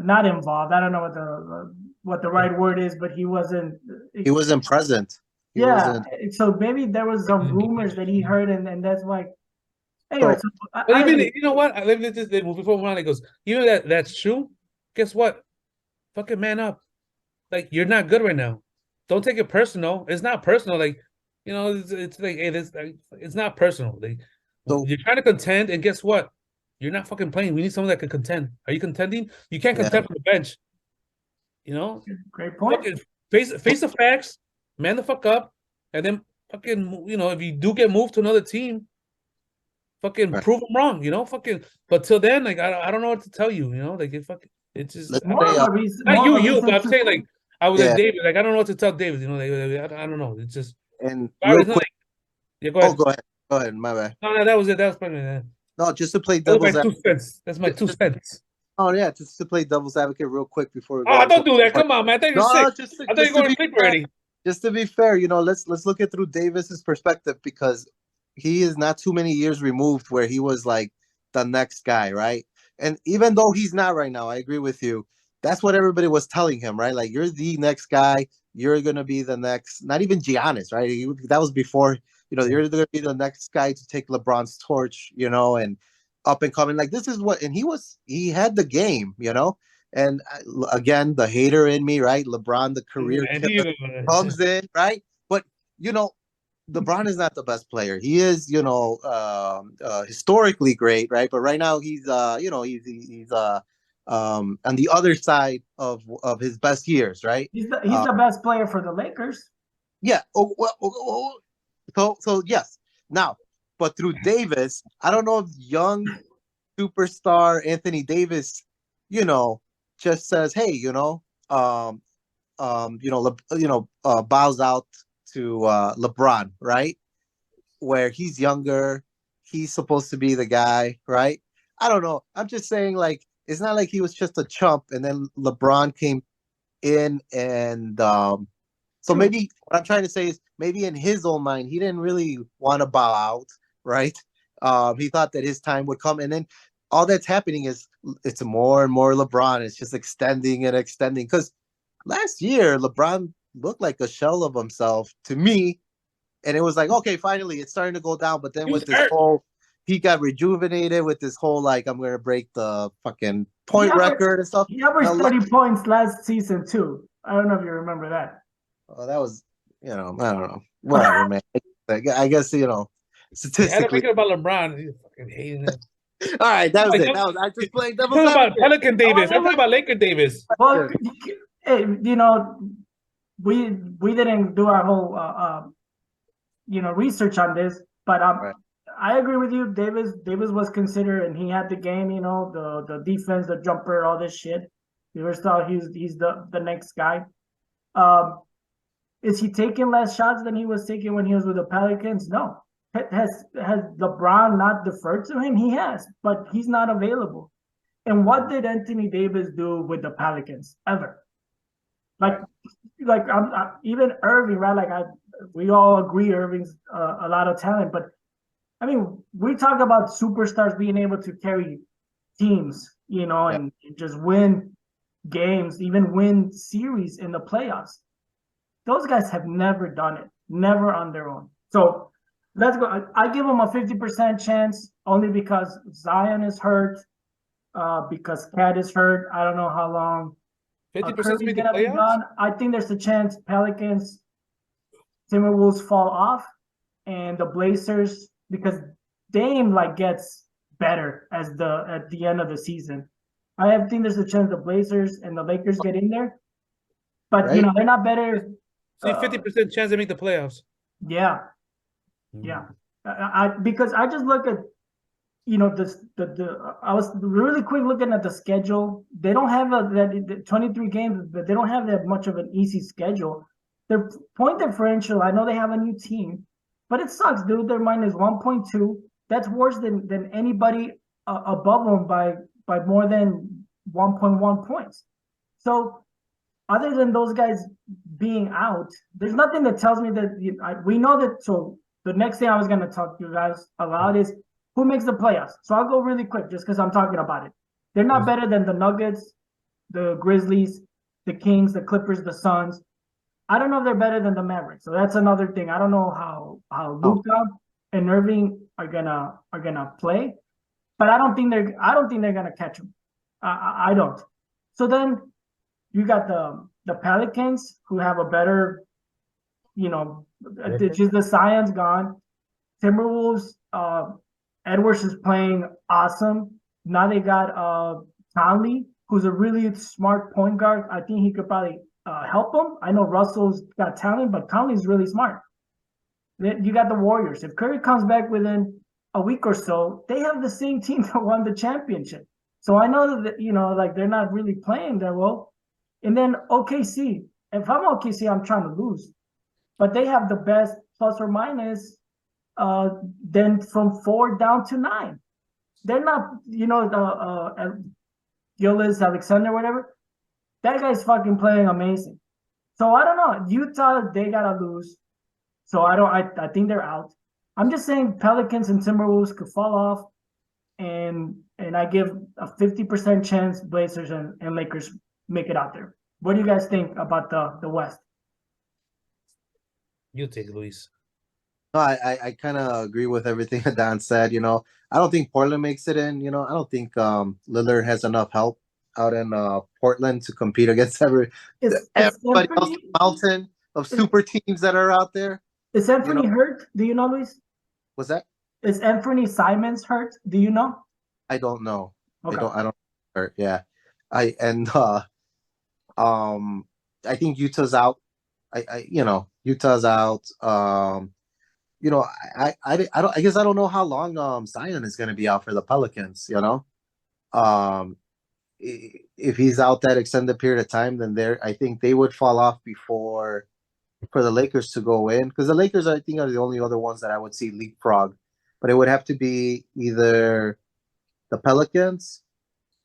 not involved. I don't know what the right word is, but he wasn't. He wasn't present. So maybe there was some rumors that he heard, and that's why. Anyway, but even you know what? Let me just before one. It goes. That's true. Guess what? Fucking man up. Like you're not good right now. Don't take it personal. It's not personal. Like it's like hey, it's not personal. Like you're trying to contend, and guess what? You're not fucking playing. We need someone that can contend. Are you contending? You can't contend from the bench. Great point. Face the facts. Man the fuck up, and then fucking if you do get moved to another team, fucking prove them wrong. But till then, like I don't know what to tell you. Like it's just not you. But I'm saying like I was like David. Like I don't know what to tell David. I don't know. It's just and real quick. Go ahead. Go ahead. My bad. No, that was it. That was probably no. Just to play devil's advocate. That's my 2 cents. Oh yeah, just to play devil's advocate real quick before we go. Don't do that. Come on, man. I thought you were sick. I thought you were going to sleep already. Just to be fair, let's look at through Davis's perspective because he is not too many years removed where he was like the next guy, right? And even though he's not right now, I agree with you. That's what everybody was telling him, right? Like you're the next guy. You're gonna be the next. Not even Giannis, right? That was before. You're gonna be the next guy to take LeBron's torch, and up and coming. Like this is what, and he had the game, And again, the hater in me, right? LeBron, the career killer, comes in, right? But you know, LeBron is not the best player. He is, historically great, right? But right now he's, on the other side of his best years, right? He's the best player for the Lakers. Yeah. So yes. Now, but through Davis, I don't know if young superstar Anthony Davis, just says, hey, bows out to LeBron, right? Where he's younger, he's supposed to be the guy, right? I don't know. I'm just saying, like, it's not like he was just a chump, and then LeBron came in, and so True. maybe what I'm trying to say is maybe in his own mind, he didn't really want to bow out, right? He thought that his time would come, and then all that's happening is it's more and more LeBron. It's just extending and extending. Because last year, LeBron looked like a shell of himself to me, and it was like, okay, finally, it's starting to go down. But then He was with this hurt. whole, he got rejuvenated with this whole like, I'm gonna break the fucking He point averaged, record and stuff. he averaged Now, 30 points last season too. I don't know if you remember that. oh, that was, I don't know, whatever, man. I guess You had to statistically. make it about LeBron. He's fucking hating him. All right, that was Like, it. That was I just playing you're devil's talking about advocate. Pelican Davis. I'm talking about Laker Davis. Well, hey, we didn't do our whole research on this, but Right. I agree with you. Davis was considered, and he had the game. The defense, the jumper, all this shit. We were thought he's the next guy. Is he taking less shots than he was taking when he was with the Pelicans? No. Has LeBron not deferred to him? He has, but he's not available. And what did Anthony Davis do with the Pelicans ever? Like, even Irving, right? We all agree Irving's a lot of talent, but I mean, we talk about superstars being able to carry teams, and just win games, even win series in the playoffs. Those guys have never done it, never on their own. So let's go. I give them a 50% chance only because Zion is hurt, because Cat is hurt. I don't know how long 50% to Curry's make the gonna be playoffs? gone. I think there's a chance Pelicans, Timberwolves fall off, and the Blazers, because Dame gets better at the end of the season. I think there's a chance the Blazers and the Lakers get in there, but Right. they're not better. See, 50% chance to make the playoffs. Yeah, because I just look at I was really quick looking at the schedule. They don't have that 23 games, but they don't have that much of an easy schedule. Their point differential, I know they have a new team, but it sucks, dude. Their minus 1.2. That's worse than anybody above them by more than 1.1 points. So other than those guys being out, there's nothing that tells me that we know that. So the next thing I was going to talk to you guys about is who makes the playoffs. So I'll go really quick just because I'm talking about it. They're not better than the Nuggets, the Grizzlies, the Kings, the Clippers, the Suns. I don't know if they're better than the Mavericks. So that's another thing. I don't know how Luka and Irving are gonna play, but I don't think they're gonna catch them. I don't. So then you got the Pelicans, who have a better, just the Zion's gone. Timberwolves, Edwards is playing awesome. Now they got Conley, who's a really smart point guard. I think he could probably help them. I know Russell's got talent, but Conley's really smart. You got the Warriors. If Curry comes back within a week or so, they have the same team that won the championship. So I know that they're not really playing that well. And then OKC. If I'm OKC, I'm trying to lose, but they have the best plus or minus. Then from 4 down to 9, they're not, Gillis, Alexander, whatever. That guy's fucking playing amazing. So I don't know. Utah, they gotta lose. So I think they're out. I'm just saying Pelicans and Timberwolves could fall off, and I give a 50% chance Blazers and Lakers make it out there. What do you guys think about the West? You take it, Luis. No, I kind of agree with everything that Don said. I don't think Portland makes it in. I don't think Lillard has enough help out in Portland to compete against everybody else, the mountain of super teams that are out there. Is Anthony hurt? Do you know, Luis? Was that? Is Anthony Simons hurt? Do you know? I don't know. Okay. I don't. Yeah. I think Utah's out. Utah's out. I guess I don't know how long Zion is going to be out for the Pelicans. If he's out that extended period of time, then I think they would fall off before for the Lakers to go in, because the Lakers, I think, are the only other ones that I would see leapfrog. But it would have to be either the Pelicans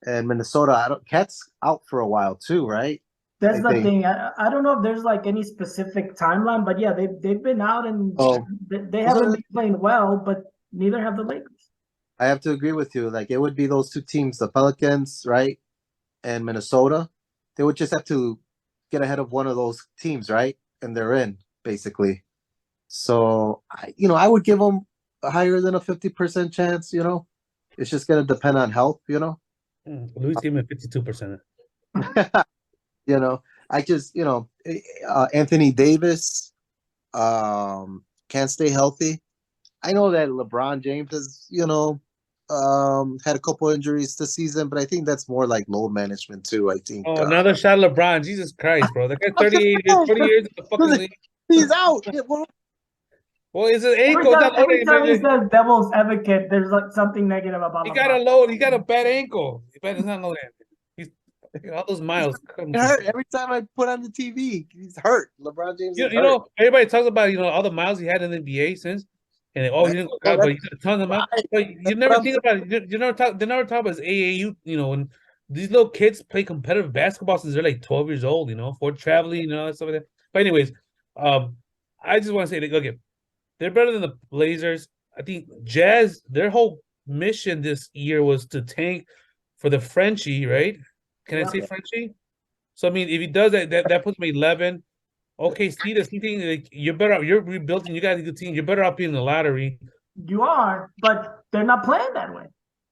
and Minnesota. Cat's out for a while too, right? That's the thing. I don't know if there's like any specific timeline, but yeah, they've been out and they haven't been playing well, but neither have the Lakers. I have to agree with you. Like, it would be those two teams, the Pelicans, right, and Minnesota. They would just have to get ahead of one of those teams, right, and they're in basically. So I would give them a higher than a 50% chance. It's just gonna depend on health. Luis gave me 52%. I just Anthony Davis can't stay healthy. I know that LeBron James has had a couple injuries this season, but I think that's more like load management too. I think. Oh, another shot of LeBron. Jesus Christ, bro. That guy's 38 years, 40 years in the fucking league. He's out. Well, it's an ankle. Every time he says devil's advocate, there's like something negative about He LeBron. got a load. He got a bad ankle. It's not loaded. He's all those miles. Hurt every time I put on the TV. He's hurt. LeBron James. Everybody talks about all the miles he had in the NBA since, and he didn't go out, but he got a ton of miles. But you never think about it. They never talk about his AAU. When these little kids play competitive basketball since they're like 12 years old. For traveling, stuff like that. But anyways, I just want to say that okay, they're better than the Blazers. I think Jazz, their whole mission this year was to tank for the Frenchie, right? Can I say Frenchie? So I mean, if he does that puts me 11. Okay, see the same thing. Like, you're better off. You're rebuilding. You got a good team. You're better off being in the lottery. You are, but they're not playing that way.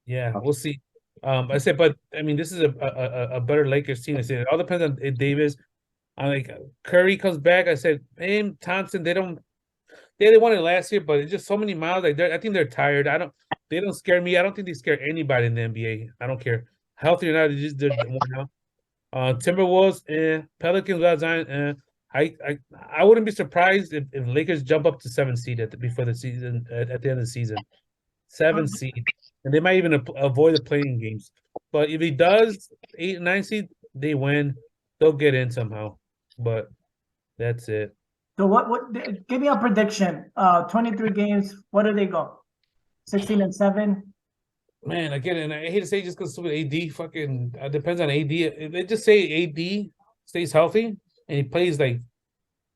Yeah, we'll see. I said, but I mean, this is a better Lakers team. I said it all depends on Davis. I'm like, Curry comes back. I said, man, Thompson. They won it last year, but it's just so many miles. Like, I think they're tired. They don't scare me. I don't think they scare anybody in the NBA. I don't care healthy or not. They're one out. Timberwolves, Pelicans without Zion. I wouldn't be surprised if Lakers jump up to 7th seed before the season at the end of the season. 7th seed, and they might even avoid the playing games. But if he does 8 and 9 seed, they win. They'll get in somehow. But that's it. So what? Give me a prediction. 23 games. What do they go? 16-7. Man, I get it. And I hate to say just because AD fucking depends on AD. If they just say AD stays healthy and he plays like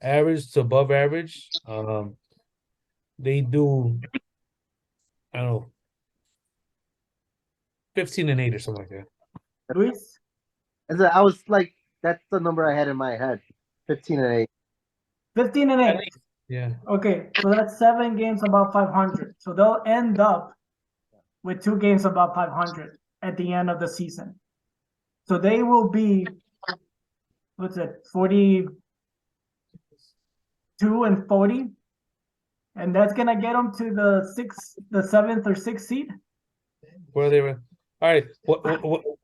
average to above average, they do, I don't know, 15-8 or something like that. Luis? I was like, that's the number I had in my head. 15-8. 15-8. Yeah. Okay, so that's 7 games above 500. So they'll end up with 2 games above 500 at the end of the season. So they will be, 42 and 40, and that's gonna get them to the 7th or 6th seed. Where they were. All right.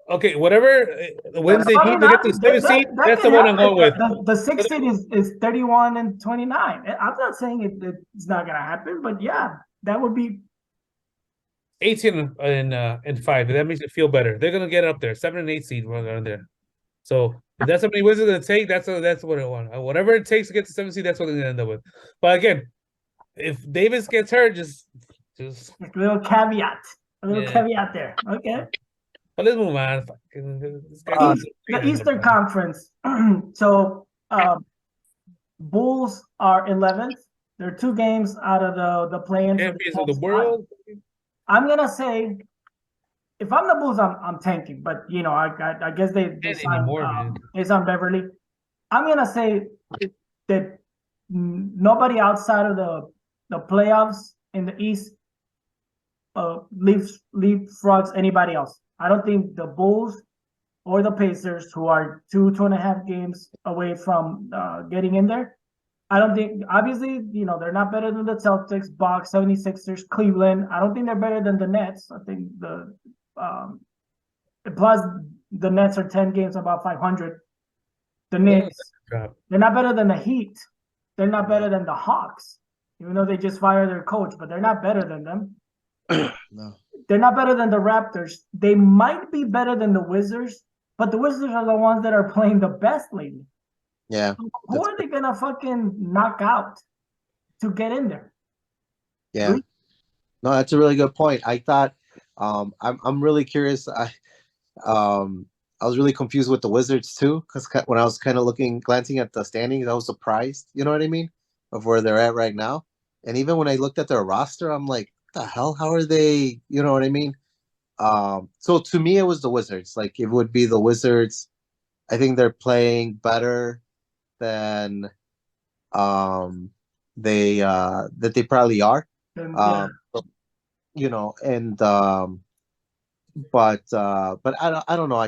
Okay, whatever wins they need to get to the 7th seed, that's the one I'm going with. The 6th seed is 31 and 29. I'm not saying it's not gonna happen, but yeah, that would be 18 and 5. That makes it feel better. They're gonna get up there. 7 and 8 seed around there. So if that's how many wins it's gonna take, that's what I want. Whatever it takes to get to 7 seed, that's what they're gonna end up with. But again, if Davis gets hurt, just a little caveat. A little caveat there. Okay. But let's move on. The Eastern Conference. So Bulls are 11th. They're 2 games out of the play-in. Champions of the world. I'm gonna say, if I'm the Bulls, I'm tanking. But I guess they signed Beverly. I'm gonna say that nobody outside of the playoffs in the East leapfrogs anybody else. I don't think the Bulls or the Pacers, who are 2.5 games away from getting in there, I don't think, obviously, they're not better than the Celtics, Bucks, 76ers, Cleveland. I don't think they're better than the Nets. I think um, plus the Nets are 10 games about 500. The Knicks, they're not better than the Heat. They're not better than the Hawks, even though they just fired their coach, but they're not better than them. No. They're not better than the Raptors. They might be better than the Wizards, but the Wizards are the ones that are playing the best lately. Yeah. Who are they gonna fucking knock out to get in there? Yeah. No, that's a really good point. I thought I'm really curious. I was really confused with the Wizards too, because when I was kind of glancing at the standings, I was surprised, you know what I mean, of where they're at right now. And even when I looked at their roster, I'm like, what the hell? How are they? You know what I mean? So to me, it was the Wizards. Like it would be the Wizards. I think they're playing better than that they probably are. Yeah. And but I don't know. I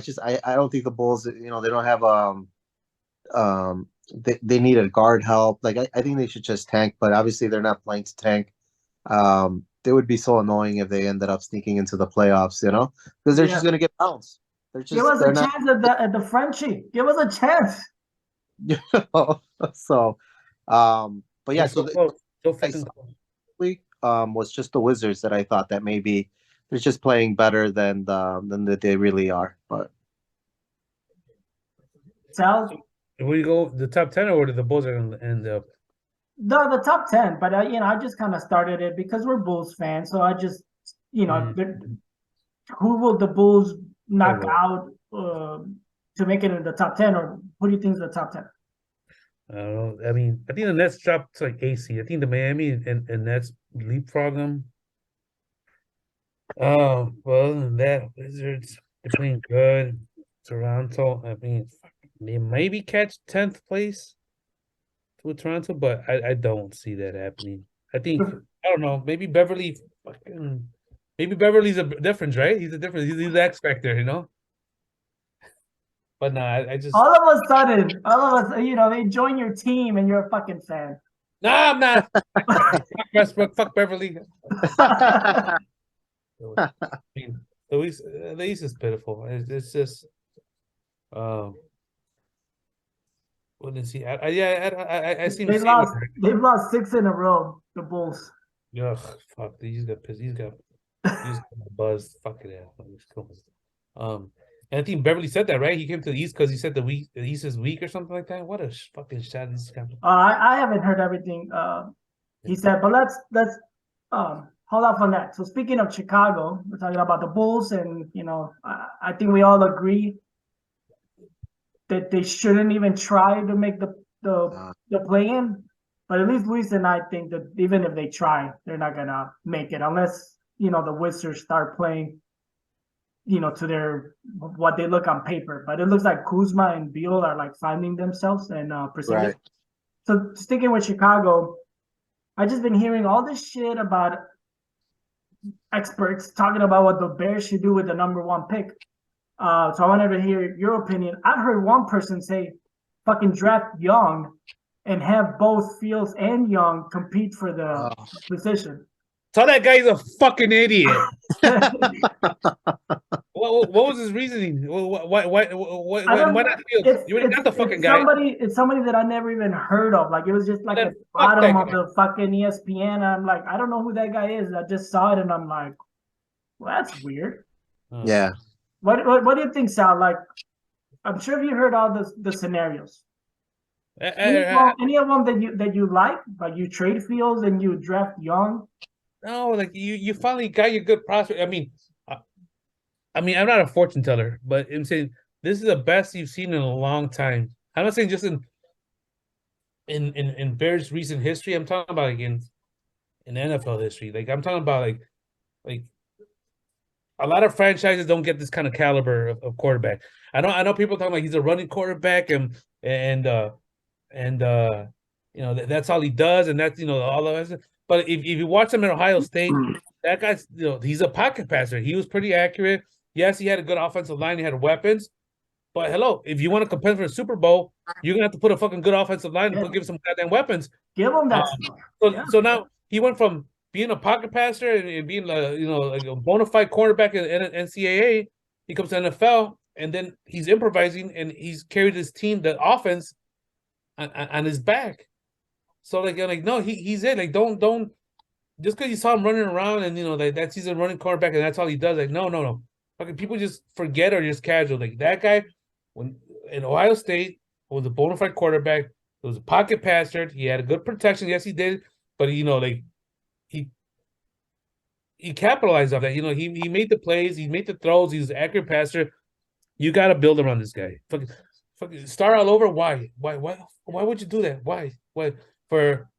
don't think the Bulls, they don't have they need a guard help. Like I think they should just tank, but obviously they're not playing to tank. They would be so annoying if they ended up sneaking into the playoffs, because they're just gonna get bounced. Give us a chance at the Frenchie. Give us a chance. So but yeah, so was just the Wizards that I thought that maybe they're just playing better than that they really are. But Sal, if we go the top 10, or the Bulls are going to end up? the top 10, but I just kind of started it because we're Bulls fans, so I just who will the Bulls knock out to make it in the top 10, or who do you think is the top 10? I don't know. I mean, I think the Nets dropped to like AC. I think the Miami and Nets leapfrog them. Oh, well, other than that, Wizards, they're playing good. Toronto, I mean, they maybe catch 10th place with Toronto, but I don't see that happening. I think, I don't know, maybe Beverly's a difference, right? He's a difference. He's the X factor, But no, I just all of a sudden, they join your team and you're a fucking fan. No, I'm not. Fuck Westbrook, fuck Beverly. I mean, the East is pitiful. It's just, what is he? I see him. They've lost 6 in a row. The Bulls. Ugh, fuck. He's got pissed. He's got buzzed. Fuck it out. And I think Beverly said that, right? He came to the East because he said the East is weak or something like that. What a fucking shot this guy. I haven't heard everything he said, but let's hold off on that. So speaking of Chicago, we're talking about the Bulls, and I think we all agree that they shouldn't even try to make the play-in. But at least Luis and I think that even if they try, they're not gonna make it unless the Wizards start playing to their what they look on paper. But it looks like Kuzma and Beal are like finding themselves and presenting. Right. So sticking with Chicago, I just been hearing all this shit about experts talking about what the Bears should do with the number 1 pick. So I wanted to hear your opinion. I've heard one person say, fucking draft Young and have both Fields and Young compete for the position. Tell that guy's a fucking idiot. What was his reasoning? Why not Fields? You already got the fucking guy. It's somebody that I never even heard of. Like, it was just like at the bottom of the fucking ESPN. And I'm like, I don't know who that guy is. I just saw it and I'm like, well, that's weird. Yeah. What do you think, Sal? Like, I'm sure you heard all the scenarios. Any of them that you like you trade Fields and you draft Young? No, like you finally got your good prospect. I mean, I'm not a fortune teller, but I'm saying this is the best you've seen in a long time. I'm not saying just in Bears recent history. I'm talking about like in NFL history. Like I'm talking about like a lot of franchises don't get this kind of caliber of quarterback. I know people talking about he's a running quarterback and that's all he does, and that's all of us. But if you watch him at Ohio State, that guy's he's a pocket passer. He was pretty accurate. Yes, he had a good offensive line. He had weapons, But hello, if you want to compete for a Super Bowl, you're gonna have to put a fucking good offensive line and give some goddamn weapons. Give him that Um, stuff. so Yeah. so now he went from being a pocket passer and being like a bona fide cornerback in NCAA. He comes to NFL and then he's improvising and he's carried his team, the offense, on his back. So like no, he's it. Like don't just because you saw him running around and like that's he's a running quarterback and that's all he does. Like no. Fucking people just forget or just casual. Like that guy when in Ohio State was a bona fide quarterback. It was a pocket passer. He had a good protection. Yes, he did. But like he capitalized off that. He made the plays. He made the throws. He's an accurate passer. You got to build around this guy. Fucking start all over. Why would you do that? Why for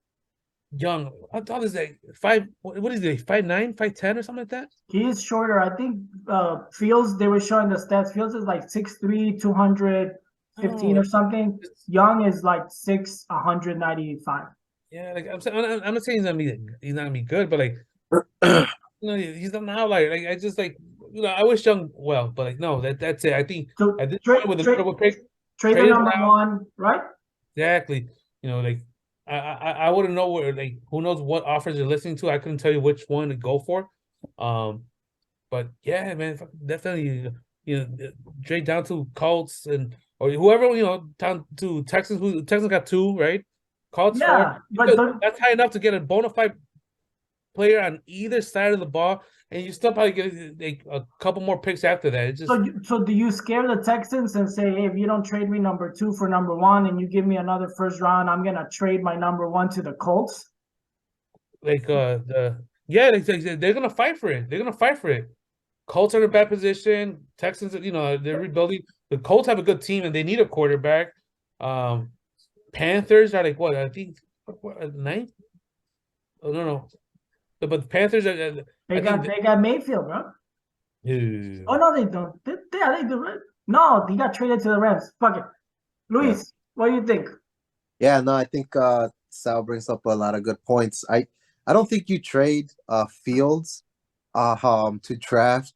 Young? How tall is that? What is he? 5'9", 5'10", or something like that? He is shorter. I think Fields, they were showing the stats. Fields is like 6'3", 215 or something. Young is like 6', 195. Yeah, like I'm not saying he's not gonna be good, but like he's not an outlier. Like I just like I wish Young well, but like no, that's it. I think So at this point with the number one pick, trade the number one, right? Exactly. Like I wouldn't know where like who knows what offers you're listening to. I couldn't tell you which one to go for. But yeah, man, definitely trade down to Colts or whoever down to Texans. Who Texans got 2, right? Colts 4. But that's high enough to get a bona fide player on either side of the ball, and you still probably get like a couple more picks after that. It's just so do you scare the Texans and say, hey, if you don't trade me number 2 for number 1 and you give me another first round, I'm gonna trade my number 1 to the Colts? Like they're gonna fight for it. They're gonna fight for it. Colts are in a bad position. Texans, they're rebuilding. The Colts have a good team and they need a quarterback. Panthers are like what? I think ninth. Oh no. But the Panthers are. They got Mayfield, bro. Yeah. Oh no, they don't. They do. Right? No, he got traded to the Rams. Fuck it, Luis. What do you think? Yeah, no, I think Sal brings up a lot of good points. I don't think you trade Fields to draft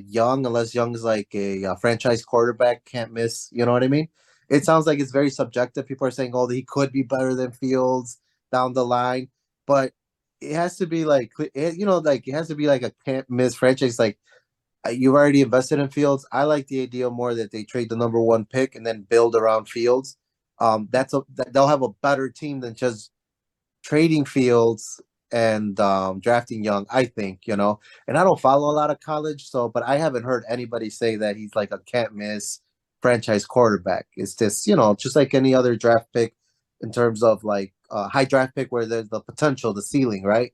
Young unless Young is like a franchise quarterback, can't miss. You know what I mean? It sounds like it's very subjective. People are saying, "Oh, he could be better than Fields down the line," but it has to be like it has to be like a can't miss franchise. Like you've already invested in Fields. I like the idea more that they trade the number 1 pick and then build around Fields. They'll have a better team than just trading Fields and drafting Young, I think, and I don't follow a lot of college, but I haven't heard anybody say that he's like a can't miss franchise quarterback. It's just, just like any other draft pick in terms of like high draft pick where there's the potential, the ceiling, right?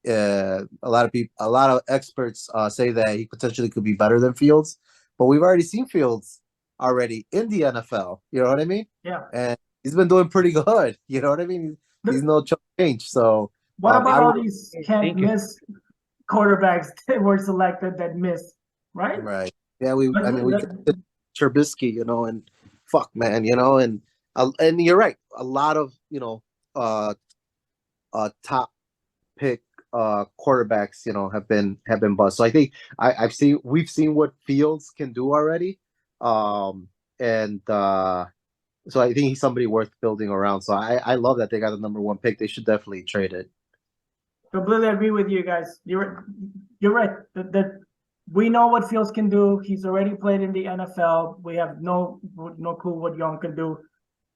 A lot of experts say that he potentially could be better than Fields, but we've already seen Fields already in the NFL. You know what I mean? Yeah. And he's been doing pretty good. You know what I mean? He's no change. So what about all these can't miss quarterbacks that were selected that missed, right? Right. Yeah, we got Trubisky, and fuck, man, and you're right. A lot of top pick quarterbacks, have been bust. So I think we've seen what Fields can do already, and so I think he's somebody worth building around. So I love that they got the number 1 pick. They should definitely trade it. Completely agree with you guys. You're right. That we know what Fields can do. He's already played in the NFL. We have no clue what Young can do.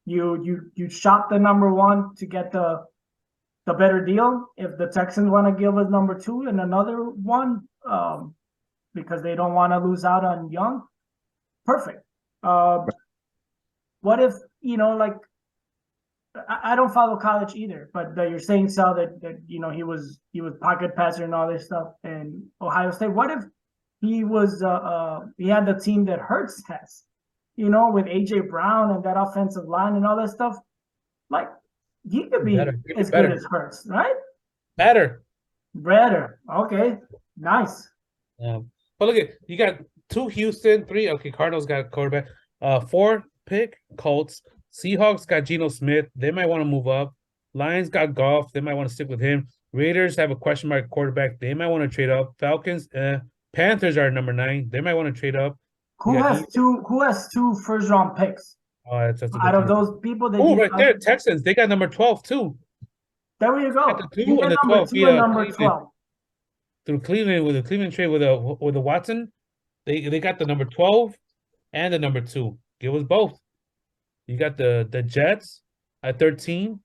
You shop the number 1 to get the better deal. If the Texans want to give us number 2 and another one, because they don't want to lose out on Young, perfect. What if like I don't follow college either, but you're saying, Sal, that he was pocket passer and all this stuff in Ohio State. What if he was he had the team that Hurts has, with AJ Brown and that offensive line and all that stuff? Like he could be as good as Hurts, right? Better. Okay, nice. But look at you got 2 Houston, 3. Okay, Cardinals got a quarterback. 4 pick Colts. Seahawks got Geno Smith. They might want to move up. Lions got Goff. They might want to stick with him. Raiders have a question mark quarterback. They might want to trade up. Falcons, Panthers are number 9. They might want to trade up. Who has two first round picks? Oh, that's a good Out of thing. those people that Oh, right there, Texans. They got number 12 too. there you Got go. the You 2 and get the number 12 2 and via number Cleveland 12. through Cleveland with the Cleveland trade with a Watson. They got the number 12 and the number 2. Give us both. You got the Jets at 13.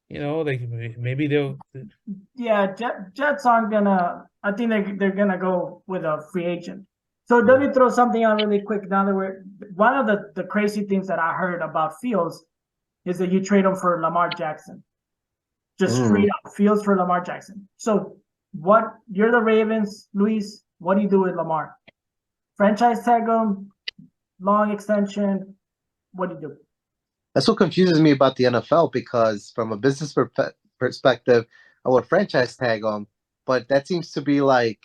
You know, like maybe they'll. Yeah, Jets aren't gonna. I think they're gonna go with a free agent. So let me throw something out really quick. Now that we're one of the crazy things that I heard about Fields is that you trade him for Lamar Jackson, just straight up Fields for Lamar Jackson. So what? You're the Ravens, Luis. What do you do with Lamar? Franchise tag him, long extension. What do you do? That's what confuses me about the NFL because from a business perspective, I would franchise tag them, but that seems to be like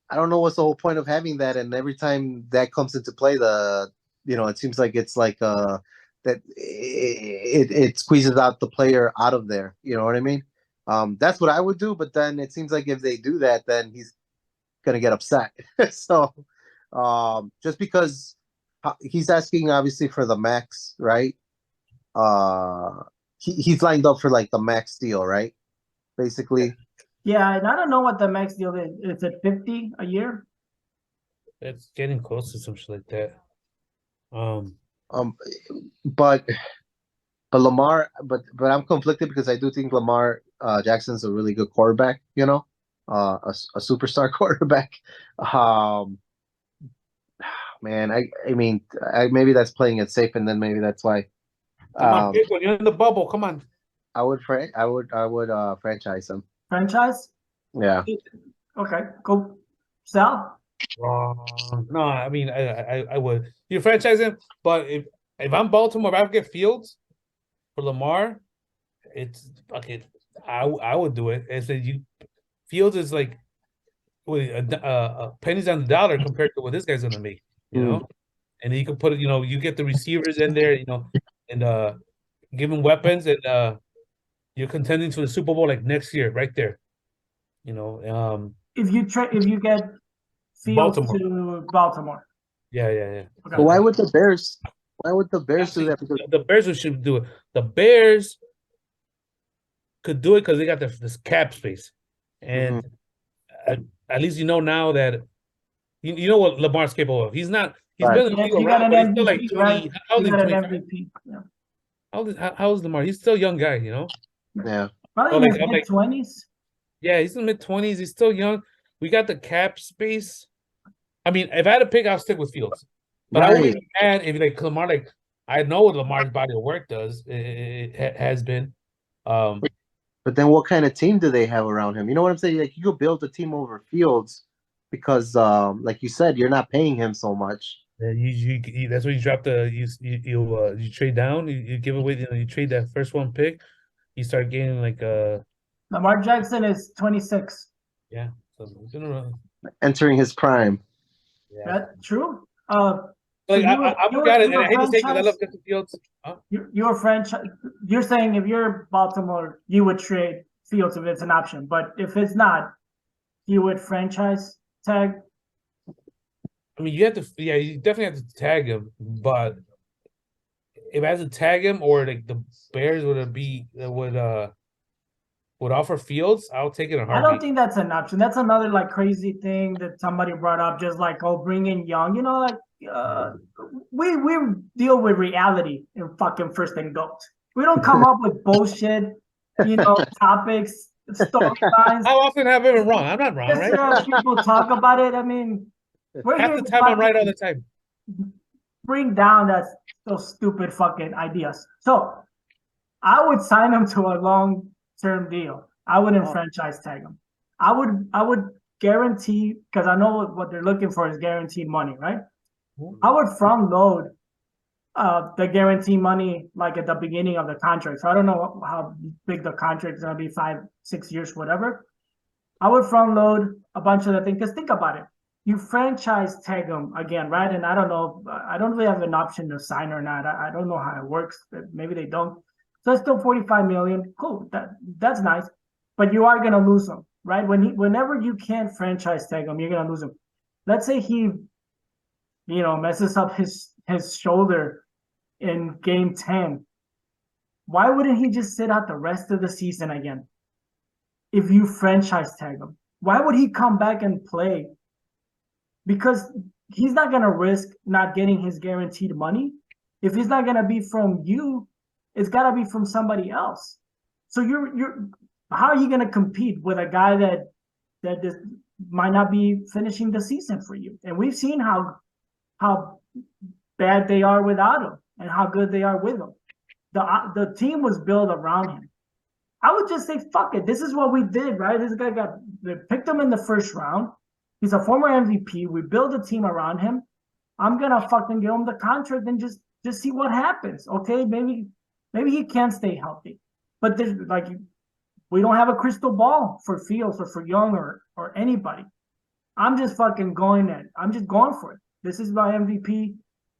I don't know what's the whole point of having that. And every time that comes into play, it seems like it's like that it squeezes out the player out of there. You know what I mean? That's what I would do. But then it seems like if they do that, then he's gonna get upset. So just because he's asking obviously for the max, right? He's lined up for like the max deal, right? Basically. Yeah, and I don't know what the max deal is. Is it 50 a year? It's getting close to some shit like that. But Lamar, but I'm conflicted because I do think Lamar Jackson's a really good quarterback. You know, a superstar quarterback. Man, I mean, maybe that's playing it safe, and then maybe that's why. Come on, pick when you're in the bubble. Come on. I would franchise him. Franchise? Yeah. Okay, go Sal. No, I mean I would. You franchise him, but if I'm Baltimore, if I get Fields for Lamar, it's fucking. I would do it. And say Fields is like pennies on the dollar compared to what this guy's gonna make. You know, and you can put it. You know, you get the receivers in there. You know, and give him weapons, and you're contending for the Super Bowl like next year, right there. You know, if you get Fields Baltimore. to Baltimore. Yeah. Okay. But why would the Bears? Why would the Bears do that? Because the Bears should do it. The Bears could do it because they got this cap space, and at least you know now that you know what Lamar's capable of. He's not. He's been in the league You got around, an but he's still like MVP, 20. right? How old You is got he? an 25? MVP. Yeah. How old is Lamar? He's still a young guy, you know. yeah. Probably So, in like, his mid-20s. Yeah, he's in the mid-20s. He's still young. We got the cap space. I mean, if I had to pick, I'll stick with Fields. But I wouldn't be mad if like Lamar, like I know what Lamar's body of work does. It has been. But then what kind of team do they have around him? You know what I'm saying? Like you could build a team over Fields because like you said, you're not paying him so much. You that's where you drop the you trade down, you give away, you trade that first one pick, you start getting like Lamar Jackson is 26. yeah. So it's been around. Entering his prime. Yeah. That true? Like so I forgot it, and I hate to say because I love Justin Fields. You're a franchise. You're saying if you're Baltimore, you would trade Fields if it's an option, but if it's not, you would franchise tag. I mean, you definitely have to tag him, but if I had to tag him or like the Bears would offer Fields, I'll take it in a heartbeat. I don't think that's an option. That's another like crazy thing that somebody brought up, just like bring in young. You know, like we deal with reality in fucking first and goat. We don't come up with bullshit, topics, storylines. How often have I been wrong? I'm not wrong, Just right? people talk about it. I mean, we're half here the to time I'm right all the time. bring down those stupid fucking ideas. So I would sign them to a long-term deal. I wouldn't franchise tag them. I would guarantee, because I know what they're looking for is guaranteed money, right? I would front load the guarantee money like at the beginning of the contract. So I don't know how big the contract is gonna be, 5-6 years, whatever. I would front load a bunch of the things. Because think about it. You franchise tag them again, right? And I don't know. I don't really have an option to sign or not. I don't know how it works. Maybe they don't. So it's still 45 million. Cool. That's nice. But you are gonna lose them, right? Whenever you can't franchise tag him, you're gonna lose him. Let's say he messes up his shoulder in game 10, why wouldn't he just sit out the rest of the season again? If you franchise tag him, why would he come back and play? Because he's not gonna risk not getting his guaranteed money. If it's not gonna be from you, it's gotta be from somebody else. So you're how are you gonna compete with a guy that just might not be finishing the season for you? And we've seen how bad they are without him and how good they are with him. The team was built around him. I would just say, fuck it. This is what we did, right? This guy they picked him in the first round. He's a former MVP. We build a team around him. I'm gonna fucking give him the contract and just see what happens. Okay, maybe he can stay healthy, but there's like we don't have a crystal ball for Fields or for Young or anybody. I'm just fucking going at. I'm just going for it. This is my MVP.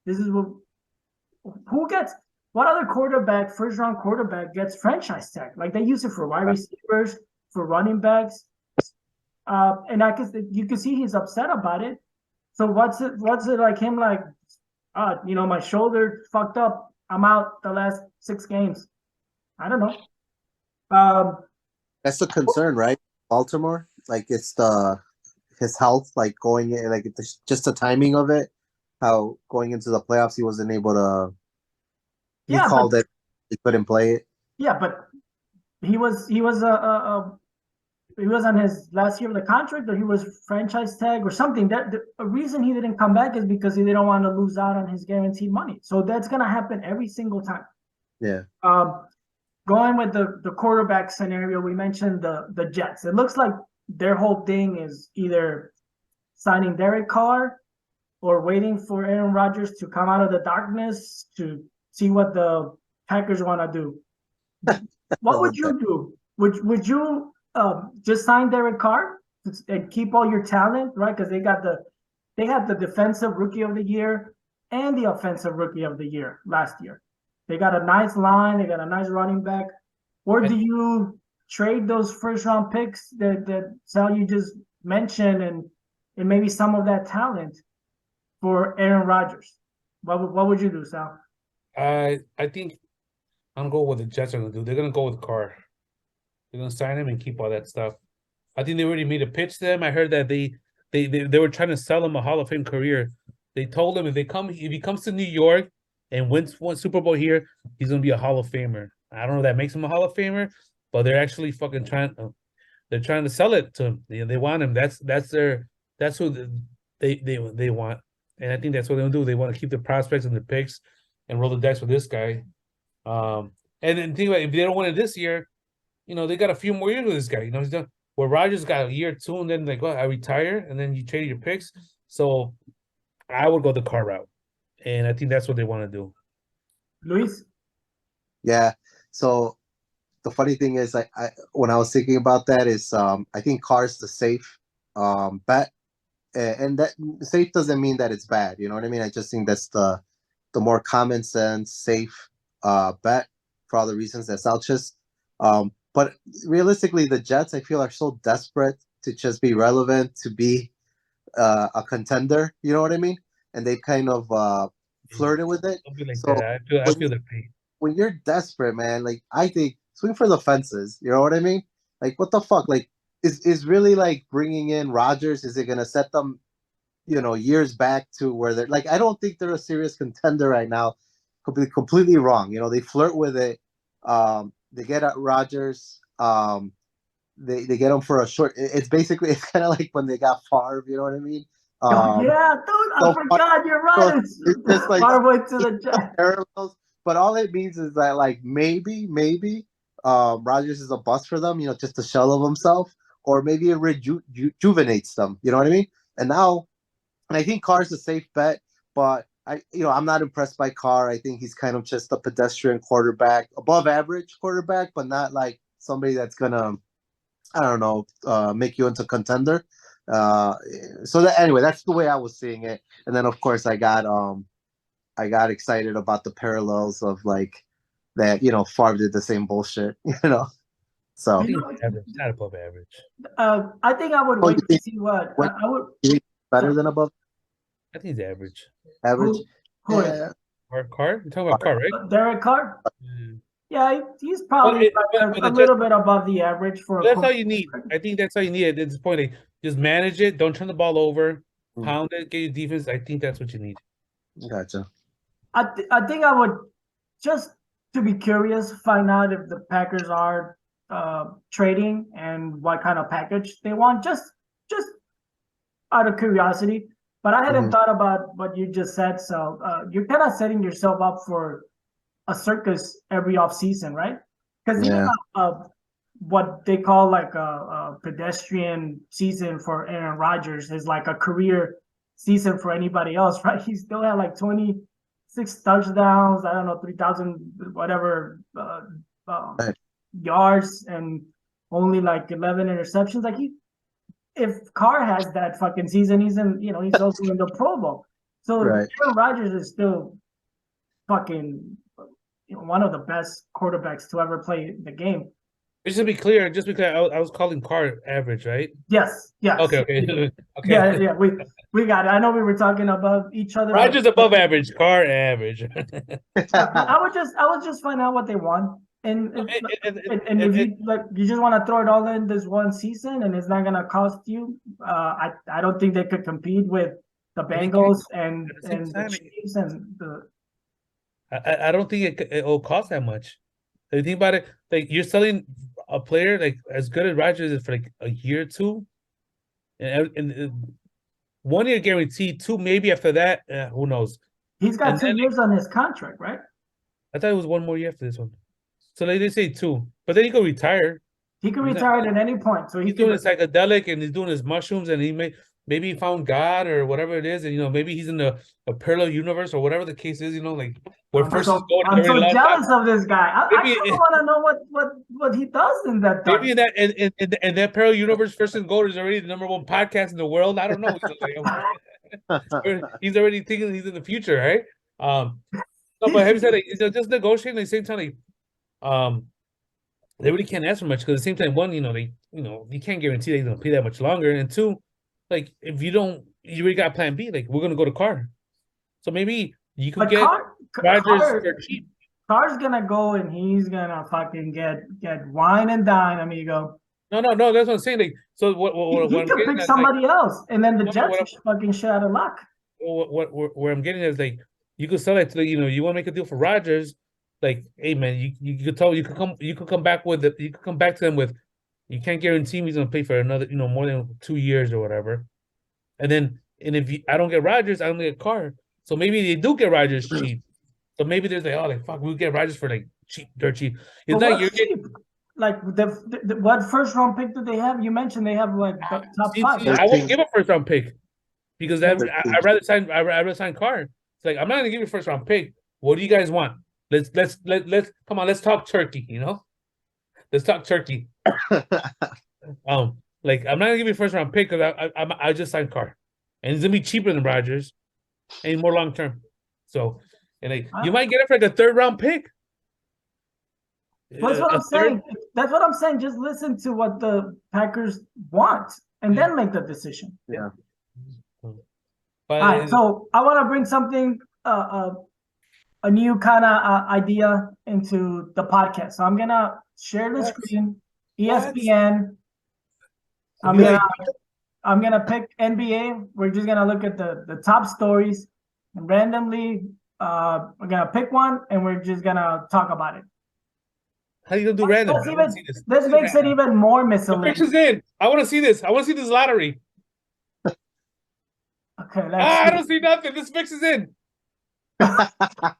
This is who gets. What other quarterback, first round quarterback, gets franchise tag? Like they use it for wide receivers, for running backs, and you can see he's upset about it. So what's it like him like? My shoulder fucked up. I'm out the last 6 games. I don't know. That's the concern, right? Baltimore, like it's his health, like going in, like just the timing of it. How going into the playoffs, he wasn't able to. He called it. He couldn't play it. Yeah, but he was on his last year of the contract, or he was franchise tag or something. That a reason he didn't come back is because he didn't want to lose out on his guaranteed money. So that's gonna happen every single time. Yeah. Going with the quarterback scenario, we mentioned the Jets. It looks like their whole thing is either signing Derek Carr or waiting for Aaron Rodgers to come out of the darkness to see what the Packers want to do. What would you do? Would you just sign Derek Carr and keep all your talent, right? Because they had the defensive rookie of the year and the offensive rookie of the year last year. They got a nice line. They got a nice running back. Or do you trade those first round picks that Sal you just mentioned and maybe some of that talent for Aaron Rodgers? What would you do, Sal? I think I'm gonna go with the Jets are gonna do. They're gonna go with Carr. They're gonna sign him and keep all that stuff. I think they already made a pitch to them. I heard that they were trying to sell him a Hall of Fame career. They told him if he comes to New York and wins one Super Bowl here, he's gonna be a Hall of Famer. I don't know if that makes him a Hall of Famer, but they're actually fucking trying. They're trying to sell it to him. They want him. That's who they want, and I think that's what they'll do. They want to keep the prospects and the picks and roll the dice with this guy. And then think about it, if they don't win it this year, they got a few more years with this guy. He's done. Well, Rodgers got a year 2, and then they go, I retire, and then you trade your picks. So I would go the Carr route, and I think that's what they want to do. Luis? Yeah. So the funny thing is, I when I was thinking about that is, I think Carr's the safe bet, and that safe doesn't mean that it's bad. You know what I mean? I just think that's the more common sense, safe bet for all the reasons that Sal just. But realistically, the Jets, I feel, are so desperate to just be relevant, to be a contender. You know what I mean? And they've kind of flirted with it. Something like So that. I feel the pain. when you're desperate, man, like I think swing for the fences. You know what I mean? Like what the fuck? Like is really like bringing in Rodgers? Is it gonna set them, years back to where they're like? I don't think they're a serious contender right now. Could be completely wrong. They flirt with it. They get at Rodgers. They get him for a short. It's basically it's kind of like when they got Favre. You know what I mean? Yeah, dude, I forgot. You're right. So it's just like Favre to the Jets. Parallels, but all it means is that like maybe Rodgers is a bust for them. Just a shell of himself, or maybe it rejuvenates them. You know what I mean? And I think Carr's a safe bet, but I'm not impressed by Carr. I think he's kind of just a pedestrian quarterback, above average quarterback, but not like somebody that's gonna, I don't know, make you into contender. Anyway, that's the way I was seeing it. And then of course I got excited about the parallels of like that. Favre did the same bullshit. So Average, not above average. I think I would wait to see what I would. better than above. I think he's average. Average. Who is? Yeah. Carr? You're talking about Carr, right? Derek Carr? Mm. Yeah, he's probably But a little bit above the average for a that's all quarterback. you need. I think that's all you need at this point. Like, just manage it. Don't turn the ball over. Mm. Pound it. Get your defense. I think that's what you need. Gotcha. I think I would, just to be curious, find out if the Packers are trading and what kind of package they want. Just out of curiosity. But I hadn't thought about what you just said. So you're kind of setting yourself up for a circus every offseason, right? Because even what they call like a pedestrian season for Aaron Rodgers is like a career season for anybody else, right? He still had like 26 touchdowns, I don't know, 3,000 whatever yards, and only like 11 interceptions. Like if Carr has that fucking season, he's also in the Pro Bowl. So Aaron Rodgers is still fucking one of the best quarterbacks to ever play the game. Just to be clear, I was calling Carr average, right? Yes. Okay. Okay. Okay. Yeah. We got it. I know we were talking above each other. Rodgers above average, Carr average. I would just find out what they want, and if you just want to throw it all in this one season, and it's not gonna cost you. I don't think they could compete with the Bengals and the Chiefs and the. I don't think it will cost that much. If you think about it, like you're selling a player like as good as Rodgers is for like a year or two, and 1 year guaranteed, 2 maybe after that. Who knows? He's got 2 years on his contract, right? I thought it was 1 more year after this one. So like they say 2, but then he could retire. He can retire at any point. So he's doing his psychedelic and he's doing his mushrooms, and maybe he found God or whatever it is, and maybe he's in a parallel universe or whatever the case is, like where I'm so jealous of this guy. I want to know what he does in that. Maybe in that parallel universe, First and Goat is already the #1 podcast in the world. I don't know. He's already thinking he's in the future, right? No, but having said that, just negotiating at the same time, they really can't ask for much because at the same time, one, you can't guarantee they're gonna pay that much longer, and two, like if you already got plan B, like we're gonna go to Carr, so maybe you could get Rodgers for cheap. Carr's gonna go and he's gonna fucking get wine and dine, amigo. No, that's what I'm saying. Like, so what he could pick somebody else, and then the Jets fucking shit out of luck. Where I'm getting is like you could sell it to you want to make a deal for Rodgers. Like, hey man, you could come back to them with, you can't guarantee me he's gonna pay for another more than 2 years or whatever, and if I don't get Rodgers, I don't get Carr, so maybe they do get Rodgers cheap, so maybe there's like fuck, we'll get Rodgers for like dirt cheap. It's not you're cheap. Like the what first round pick do they have? You mentioned they have like the top 5. I won't give a first round pick because I'd rather sign Carr. It's like I'm not gonna give you a first round pick. What do you guys want? Let's come on. Let's talk turkey. Let's talk turkey. Like I'm not gonna give you a first round pick because I just signed Carr, and it's gonna be cheaper than Rodgers, and more long term. So, and you might get it for like a 3rd round pick. That's what I'm saying. That's what I'm saying. Just listen to what the Packers want, and then make the decision. Yeah. All right. So I want to bring something. A new kind of idea into the podcast. So I'm gonna share the screen. ESPN. I'm gonna pick NBA. We're just gonna look at the top stories, and randomly, we're gonna pick one, and we're just gonna talk about it. How are you gonna do random? This makes it even more miscellaneous. The picture's in. I want to see this. I want to see this lottery. Okay, I don't see nothing. This mix is in.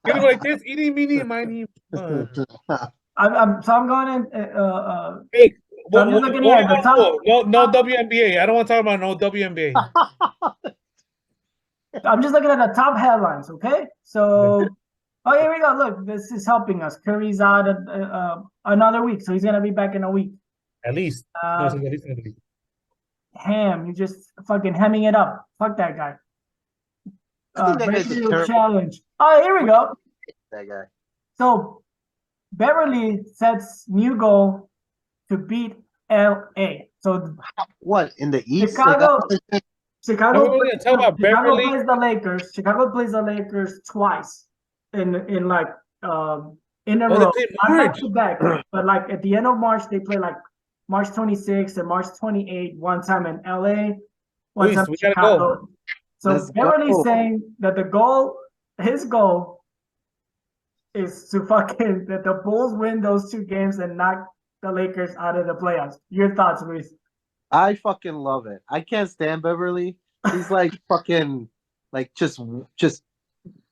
Getting like this, eating, meeny, miny. I'm going in. Hey, I'm just looking here. The top. No WNBA. I don't want to talk about no WNBA. I'm just looking at the top headlines. Okay, so here we go. Look, this is helping us. Curry's out another week, so he's gonna be back in a week. At least. Ham, you just fucking hemming it up. Fuck that guy. Challenge. Oh, here we go. That guy. So Beverly sets new goal to beat LA. So what in the East? Chicago. Chicago Are we plays, gonna talk about Chicago Beverly? plays the Lakers. Chicago plays the Lakers twice in like in a Oh, they row, play not back March. to back, but like at the end of March they play like March 26th and March 28th, one time in LA, one time Luis, in we gotta go. Chicago. So Let's Beverly's go. saying that his goal is to fucking that the Bulls win those two games and knock the Lakers out of the playoffs. Your thoughts, Luis? I fucking love it. I can't stand Beverly. He's like fucking like just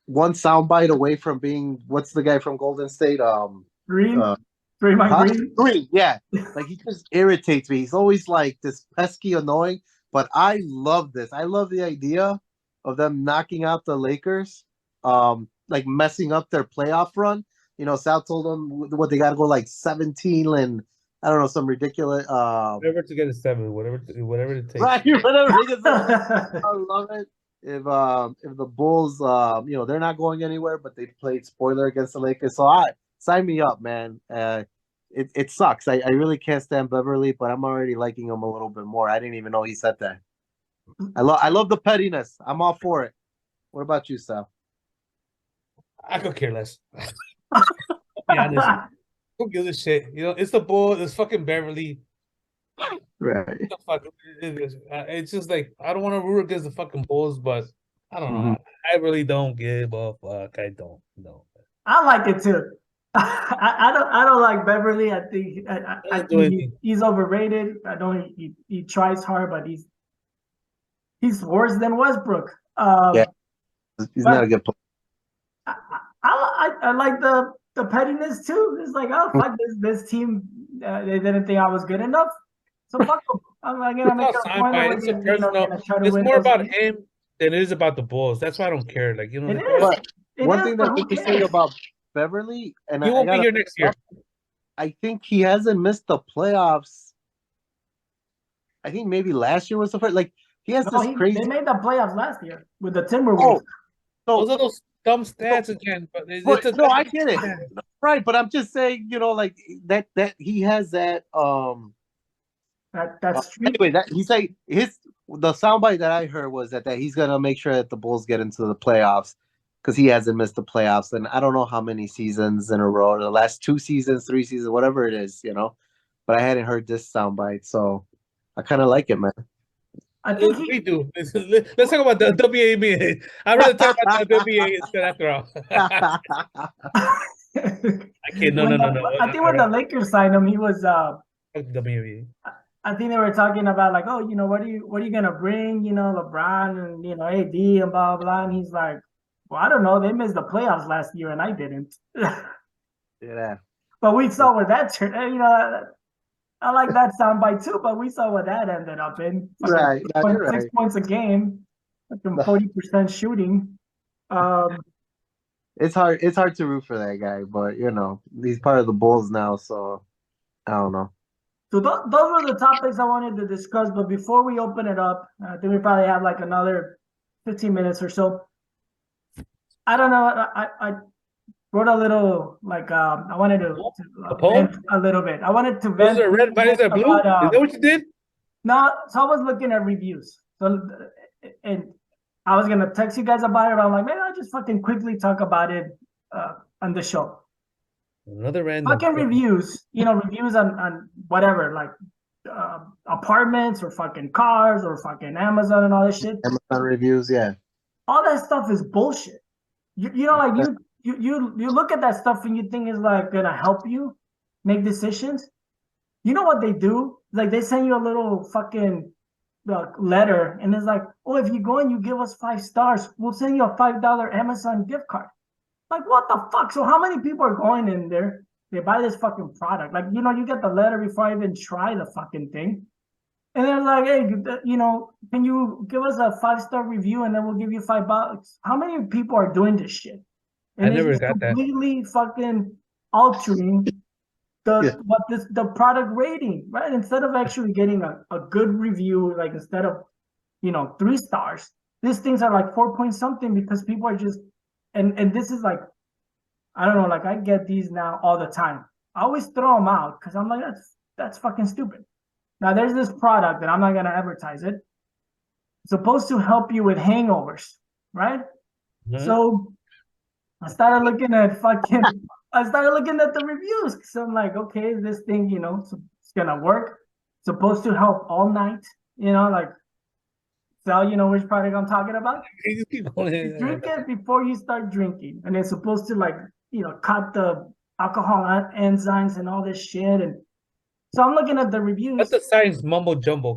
one soundbite away from being what's the guy from Golden State? Green, Uh, Draymond huh? Green. Green, yeah. Like he just irritates me. He's always like this pesky, annoying. But I love this. I love the idea of them knocking out the Lakers, like messing up their playoff run. You know, Sal told them what they got to go like 17 and I don't know some ridiculous. Whatever to get a 7, whatever it takes. Right, whatever. I love it. If the Bulls, they're not going anywhere, but they played spoiler against the Lakers, so I sign me up, man. It sucks. I really can't stand Beverly, but I'm already liking him a little bit more. I didn't even know he said that. I love the pettiness. I'm all for it. What about you, Sal? I could care less. Be honest. Who gives a shit? You know, it's the Bulls. It's fucking Beverly. Right. What the fuck it is. It's just like I don't want to root against the fucking Bulls, but I don't know. I really don't give a fuck. I don't know. I like it too. I don't like Beverly. I think I Doesn't do think anything. he's overrated. I don't. He tries hard, but he's worse than Westbrook. Yeah. He's not a good player. I like the pettiness too. It's like, oh fuck this team. They didn't think I was good enough, so fuck them. I'm like gonna make It's a not point that soundbite. we're It's a gonna personal. try to It's win more those about games. him than it is about the Bulls. That's why I don't care. Like, you know, It like, is. But It one is, thing but that's who interesting cares? about Beverly, and he I won't be gotta, here next year. I think he hasn't missed the playoffs. I think maybe last year was the first. Like he has No, this crazy. they made the playoffs last year with the Timberwolves. Oh, Those are those dumb stats again. But but, it's a no, I get it. Right, but I'm just saying, like that he has that. That's true. Anyway, that he's like the soundbite that I heard was that he's gonna make sure that the Bulls get into the playoffs because he hasn't missed the playoffs, and I don't know how many seasons in a row, the last 2 seasons, 3 seasons, whatever it is, But I hadn't heard this soundbite, so I kind of like it, man. I think We do. Let's talk about the WNBA. I'd rather talk about the WNBA instead after all. I can't. No. I think when the Lakers signed him, he was WNBA. I think they were talking about like, oh, what are you gonna bring? LeBron and AD and blah blah. And he's like, well, I don't know. They missed the playoffs last year and I didn't. Yeah. But we saw where that turned. I like that soundbite too. But we saw what that ended up in. Right. You're 6 right. points a game, 40% shooting. It's hard. It's hard to root for that guy, but he's part of the Bulls now, so I don't know. So those were the topics I wanted to discuss. But before we open it up, I think we probably have like another 15 minutes or so. I don't know. I wrote a little like I wanted to vent a little bit. I wanted to vent. Is it red? Is it blue? Is that what you did? No, so I was looking at reviews. So and I was gonna text you guys about it. But I'm like, maybe I'll just fucking quickly talk about it on the show. Another random fucking reviews, reviews on whatever, like apartments or fucking cars or fucking Amazon and all this shit. Amazon reviews, yeah. All that stuff is bullshit. You look at that stuff and you think it's like gonna help you make decisions. You know what they do? Like they send you a little fucking letter and it's like, oh, if you go and you give us 5 stars, we'll send you a $5 Amazon gift card. Like, what the fuck? So how many people are going in there? They buy this fucking product. Like, you get the letter before I even try the fucking thing. And they're like, hey, can you give us a 5-star review and then we'll give you $5? How many people are doing this shit? And I never got that. Completely fucking altering the product rating, right? Instead of actually getting a good review, like instead of 3 stars, these things are like 4 point something because people are just and this is like, I don't know, like I get these now all the time. I always throw them out because I'm like, that's fucking stupid. Now there's this product that I'm not gonna advertise it. supposed to help you with hangovers, right? Mhm. So I started looking at the reviews. So I'm like, okay, this thing, it's gonna work. Supposed to help all night, like, Sal, which product I'm talking about? You just keep going You in. drink it before you start drinking, and it's supposed to, like, cut the alcohol enzymes and all this shit. And so I'm looking at the reviews. That's the science mumbo jumbo.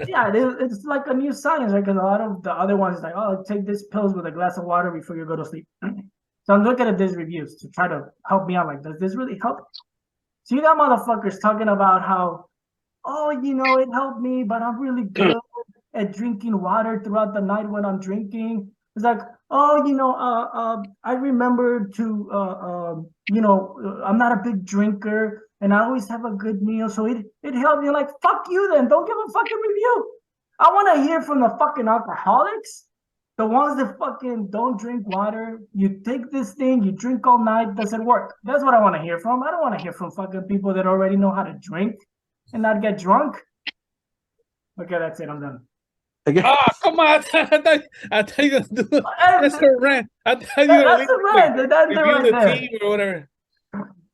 Yeah, it's like a new science, right? Because a lot of the other ones, like, oh, take this pills with a glass of water before you go to sleep. So I'm looking at these reviews to try to help me out. Like, does this really help? So you got motherfuckers talking about how, oh, it helped me, but I'm really good at drinking water throughout the night when I'm drinking. It's like, oh, I remember to, I'm not a big drinker, and I always have a good meal, so it helped me. Like, fuck you, then. Don't give a fucking review. I want to hear from the fucking alcoholics, the ones that fucking don't drink water. You take this thing, you drink all night, doesn't work. That's what I want to hear from. I don't want to hear from fucking people that already know how to drink and not get drunk. Okay, that's it. I'm done. Ah, come on! I thought you were gonna do that's a rant. I thought you were gonna That's leave the like rant. That's it review right the there. team or whatever.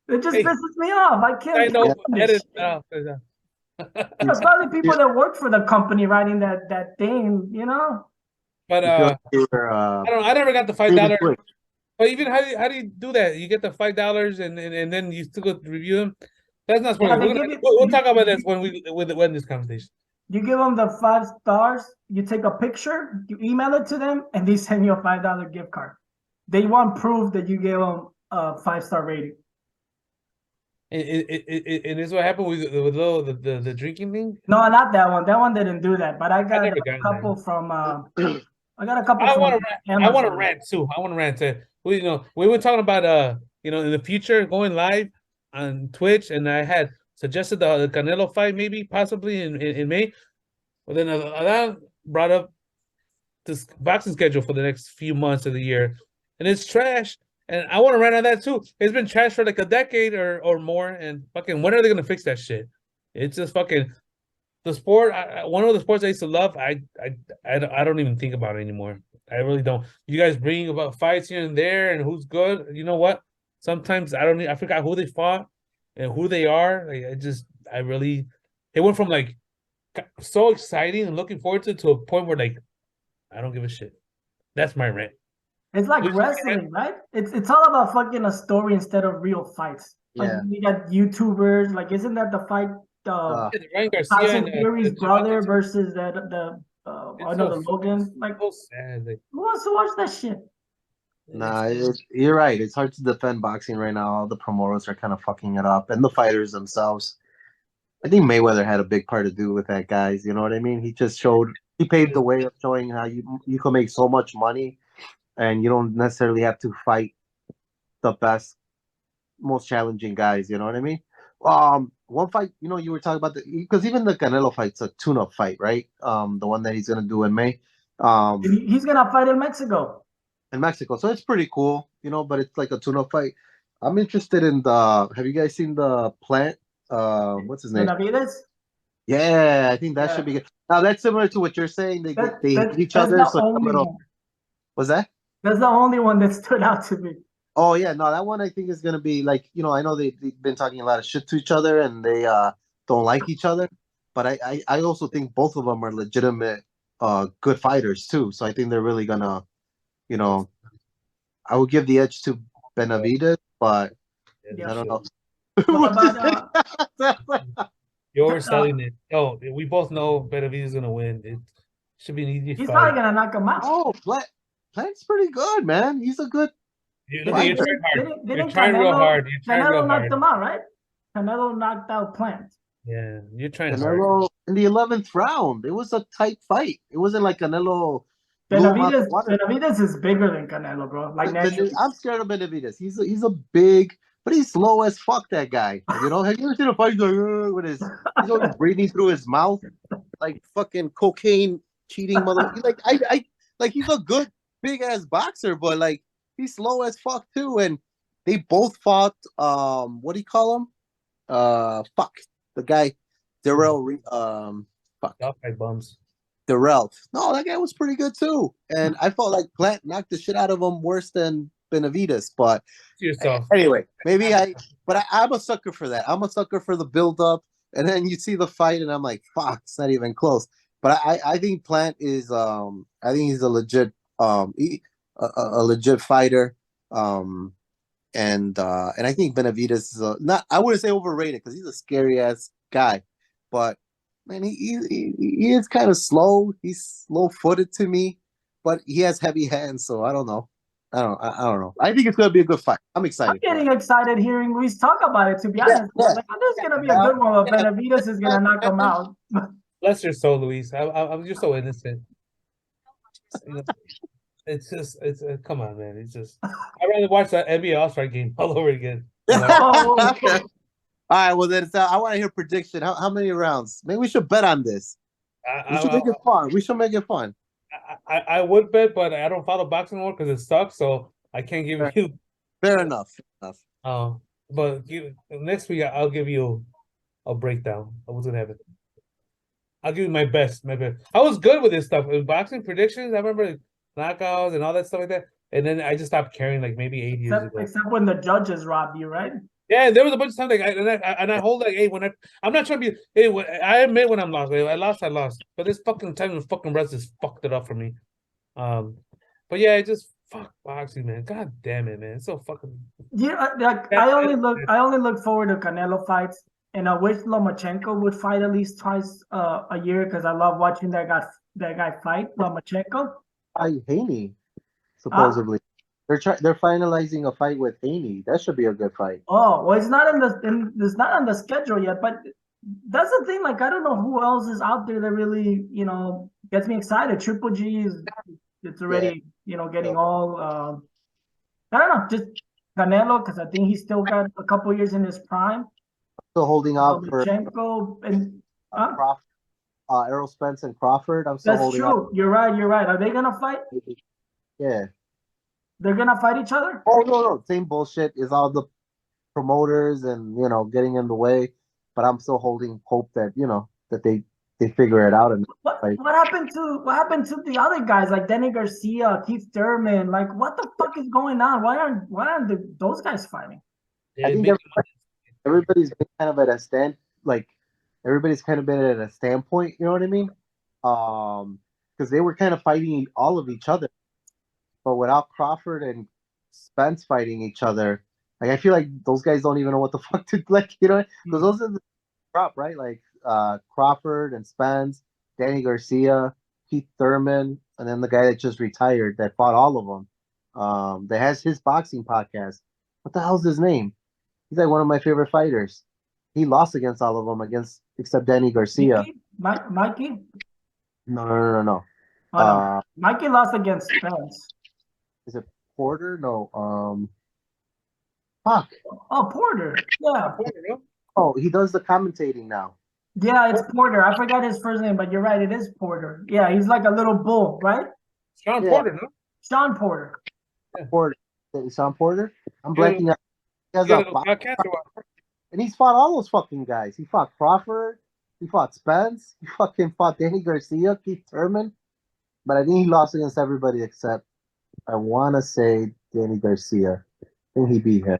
It just Hey, pisses me off. I can't. I know. stand this Edit. shit. There's probably people that work for the company writing that thing. But You feel like you were I don't. I never got the pretty $5. quick. But even how do you do that? You get the $5 and then you still go to review them. That's not Yeah, smart. they give you. We'll talk about this when we when this conversation. You give them the 5 stars. You take a picture. You email it to them, and they send you a $5 gift card. They want proof that you gave them a 5-star rating. And this is what happened with the drinking thing. No, not that one. That one didn't do that. But I I got never a got couple that. from. I got a couple I from want to rant. I want to Amazon. rant too. I want to rant. We were talking about in the future going live on Twitch, and I had suggested the Canelo fight, maybe possibly in May. But then Alan brought up this boxing schedule for the next few months of the year, and it's trash. And I want to rant on that too. It's been trash for like a decade or more, and fucking when are they gonna fix that shit? It's just fucking the sport. One of the sports I used to love. I don't even think about it anymore. I really don't. You guys bring about fights here and there and who's good. You know what? Sometimes I don't. I forgot who they fought and who they are. Like I really. It went from like so exciting and looking forward to a point where like I don't give a shit. That's my rant. It's like Would you say rant? wrestling, right? It's all about fucking a story instead of real fights. Like, Yeah. you got YouTubers. Like, isn't that the fight? Uh, Ryan Garcia Tyson and Fury's Gervonta brother too. versus It's another Logan. Like, so sad. Like, who wants to watch that shit? nah, you're right. It's hard to defend boxing right now. All the promoters are kind of fucking it up, and the fighters themselves. I think Mayweather had a big part to do with that, guys. You know what I mean? He paved the way of showing how you can make so much money, and you don't necessarily have to fight the best, most challenging guys. You know what I mean? One fight, you were talking about because even the Canelo fight's a tune-up fight, right? The one that he's gonna do in May, He's gonna fight in Mexico. in Mexico. So it's pretty cool, but it's like a tune-up fight. I'm interested in the. Have you guys seen the Plant? What's his name? Benavides. Yeah, I think that Yeah. should be good. Now that's similar to what you're saying. They That, they that hate each that's other, the so it's a only little. one. Was that? That's the only one that stood out to me. Oh yeah, no, that one I think is gonna be like, I know they've been talking a lot of shit to each other and they don't like each other, but I also think both of them are legitimate good fighters too. So I think they're really gonna, I would give the edge to Benavides, but Yeah. I don't know. What What is about you're selling it. Oh, we both know Benavides is gonna win. It should be an easy he's fight. probably gonna knock him out. Oh, Plant's pretty good, man. He's a good. Look at you Fighter. trying hard. Didn't You're trying real hard. You're trying real Canelo knocked hard. him out, right? Canelo knocked out Plant. Yeah, you're trying hard. Canelo in the 11th round. It was a tight fight. It wasn't like Canelo blew him out the water. Benavides is bigger than Canelo, bro. Like, naturally. I'm scared of Benavides. He's a big, but he's slow as fuck. That guy. Have you ever seen a fight? He's like with he's always breathing through his mouth, like fucking cocaine cheating mother. Like I like he's a good big ass boxer, but like he's slow as fuck too. And they both fought. What do you call him? Fuck the guy, Darrell. Fuck. Y'all fight bums. Darrell. No, that guy was pretty good too. And I felt like Plant knocked the shit out of him worse than Benavides. But Yourself. anyway, I'm a sucker for that. I'm a sucker for the build up, and then you see the fight, and I'm like, fuck, it's not even close. But I think Plant is I think he's a legit a legit fighter. And I think Benavides is not, I wouldn't say overrated because he's a scary ass guy, but man, he is kind of slow. He's slow footed to me, but he has heavy hands, so I don't know. I don't know. I think it's gonna be a good fight. I'm I'm excited. getting excited hearing Luis talk about it, to be honest. yeah. Like, oh, this is gonna be a good one, but Benavides is gonna knock him out. Bless your soul, Luis. I'm just so innocent. You know, it's come on, man. It's just I'd rather watch that NBA All-Star game all over again. Oh, Okay. All right, well then I want to hear prediction. How many rounds? Maybe we should bet on this. We should make it fun. We should make it fun. I would bet, but I don't follow boxing anymore because it sucks. So I can't give you. Fair enough. But next week I'll give you a breakdown of what's gonna happen. I'll give you my best. I was good with this stuff. With boxing predictions, I remember knockouts and all that stuff like that. And then I just stopped caring, like maybe 8 years ago. except when the judges robbed you, right? Yeah, there was a bunch of times like I hold like, hey, I'm not trying to be, hey, I admit when I'm lost. Like, I lost. But this fucking time the fucking refs just fucked it up for me. But yeah, it just fuck boxing, man. God damn it, man. It's so fucking. Yeah, like I only look forward to Canelo fights, and I wish Lomachenko would fight at least twice a year because I love watching that guy fight, Lomachenko. Haney, supposedly. They're finalizing a fight with Haney. That should be a good fight. Oh, well, it's not it's not on the schedule yet, but that's the thing. Like, I don't know who else is out there that really, gets me excited. Triple G it's already, getting all. I don't know, just Canelo because I think he's still got a couple years in his prime. Still holding out for Lomachenko and Crawford, Errol Spence and Crawford. I'm still that's holding true. out. You're right. Are they gonna fight? Yeah. They're gonna fight each other? Oh no, same bullshit is all the promoters and getting in the way. But I'm still holding hope that that they figure it out. And what happened to the other guys like Danny Garcia, Keith Thurman? Like, what the fuck is going on? Why aren't those guys fighting? I think everybody's been kind of at a everybody's kind of been at a standpoint. You know what I mean? Because they were kind of fighting all of each other. But without Crawford and Spence fighting each other, like I feel like those guys don't even know what the fuck to like, because those are the crop, right? Like Crawford and Spence, Danny Garcia, Keith Thurman, and then the guy that just retired that fought all of them. That has his boxing podcast. What the hell's his name? He's like one of my favorite fighters. He lost against all of them except Danny Garcia. Mikey? No. Oh, no. Mikey lost against Spence. Is it Porter? No. Fuck. Oh, Porter. Yeah. Oh, he does the commentating now. Yeah, it's Porter. I forgot his first name, but you're right. It is Porter. Yeah, he's like a little bull, right? Porter, no? Sean Porter. Yeah. Porter. Sean Porter? I'm blanking out. He has and he's fought all those fucking guys. He fought Crawford. He fought Spence. He fucking fought Danny Garcia, Keith Thurman. But I think he lost against everybody except, I want to say, Danny Garcia. I think he beat him.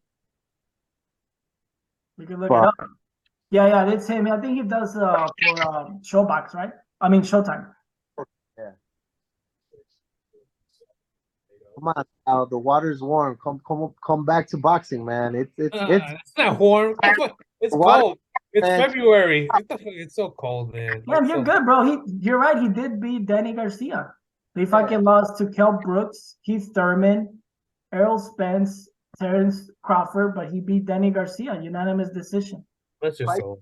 We can look it up. Yeah, it's him. I think he does for Showbox, right? I mean Showtime. Yeah. Come on, now the water's warm. Come back to boxing, man. It's not warm. It's cold. It's February. It's so cold, man. Yeah, you're good, bro. You're right. He did beat Danny Garcia. They fucking lost to Kell Brooks, Keith Thurman, Errol Spence, Terrence Crawford, but he beat Danny Garcia, unanimous decision. That's just so.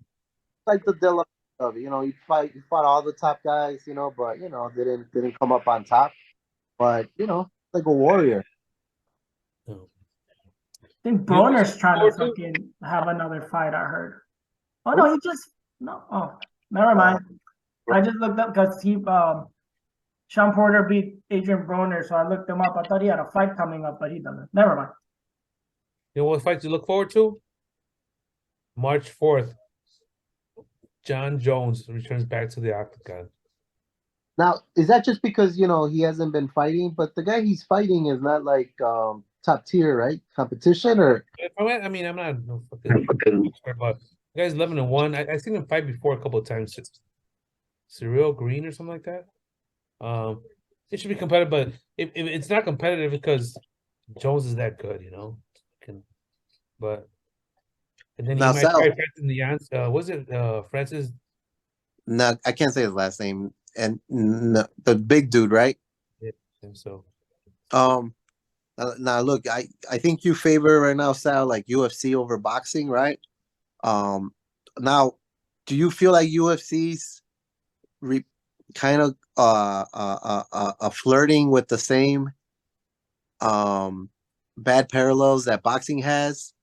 Like the Dilla of it, he fought all the top guys, but didn't come up on top. But like a warrior. I think Broner's trying to fucking have another fight. I heard. Oh no, never mind. I just looked up because Sean Porter beat Adrian Broner, so I looked him up. I thought he had a fight coming up, but he doesn't. Never mind. You know what fight to look forward to? March 4th. John Jones returns back to the octagon. Now, is that just because he hasn't been fighting? But the guy he's fighting is not like top tier, right? Competition or I mean, I'm not no fucking expert, but the guy's 11-1. I seen him fight before a couple of times. Cyril Green or something like that. It should be competitive, but if it's not competitive because Jones is that good, but and then he now might Sal. fight Francis in the was it Francis? No, I can't say his last name. And the big dude, right? Yeah, I think so. Now look, I think you favor right now, Sal, like UFC over boxing, right? Now, do you feel like UFC's kind of flirting with the same bad parallels that boxing has?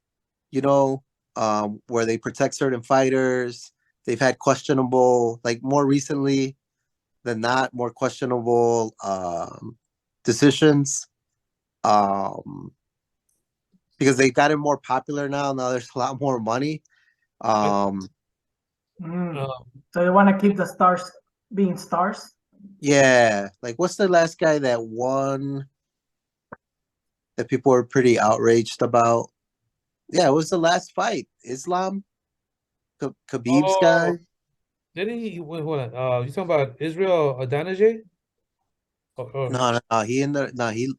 Where they protect certain fighters. They've had questionable, like more recently than not, more questionable decisions. Because they've gotten more popular now. Now there's a lot more money. So Um, you want to keep the stars being stars? Yeah. Like, what's the last guy that won that people were pretty outraged about? Yeah, it was the last fight. Islam, Khabib's guy. didn't he? Wait, hold on. You talking about Israel Adonijah? No. He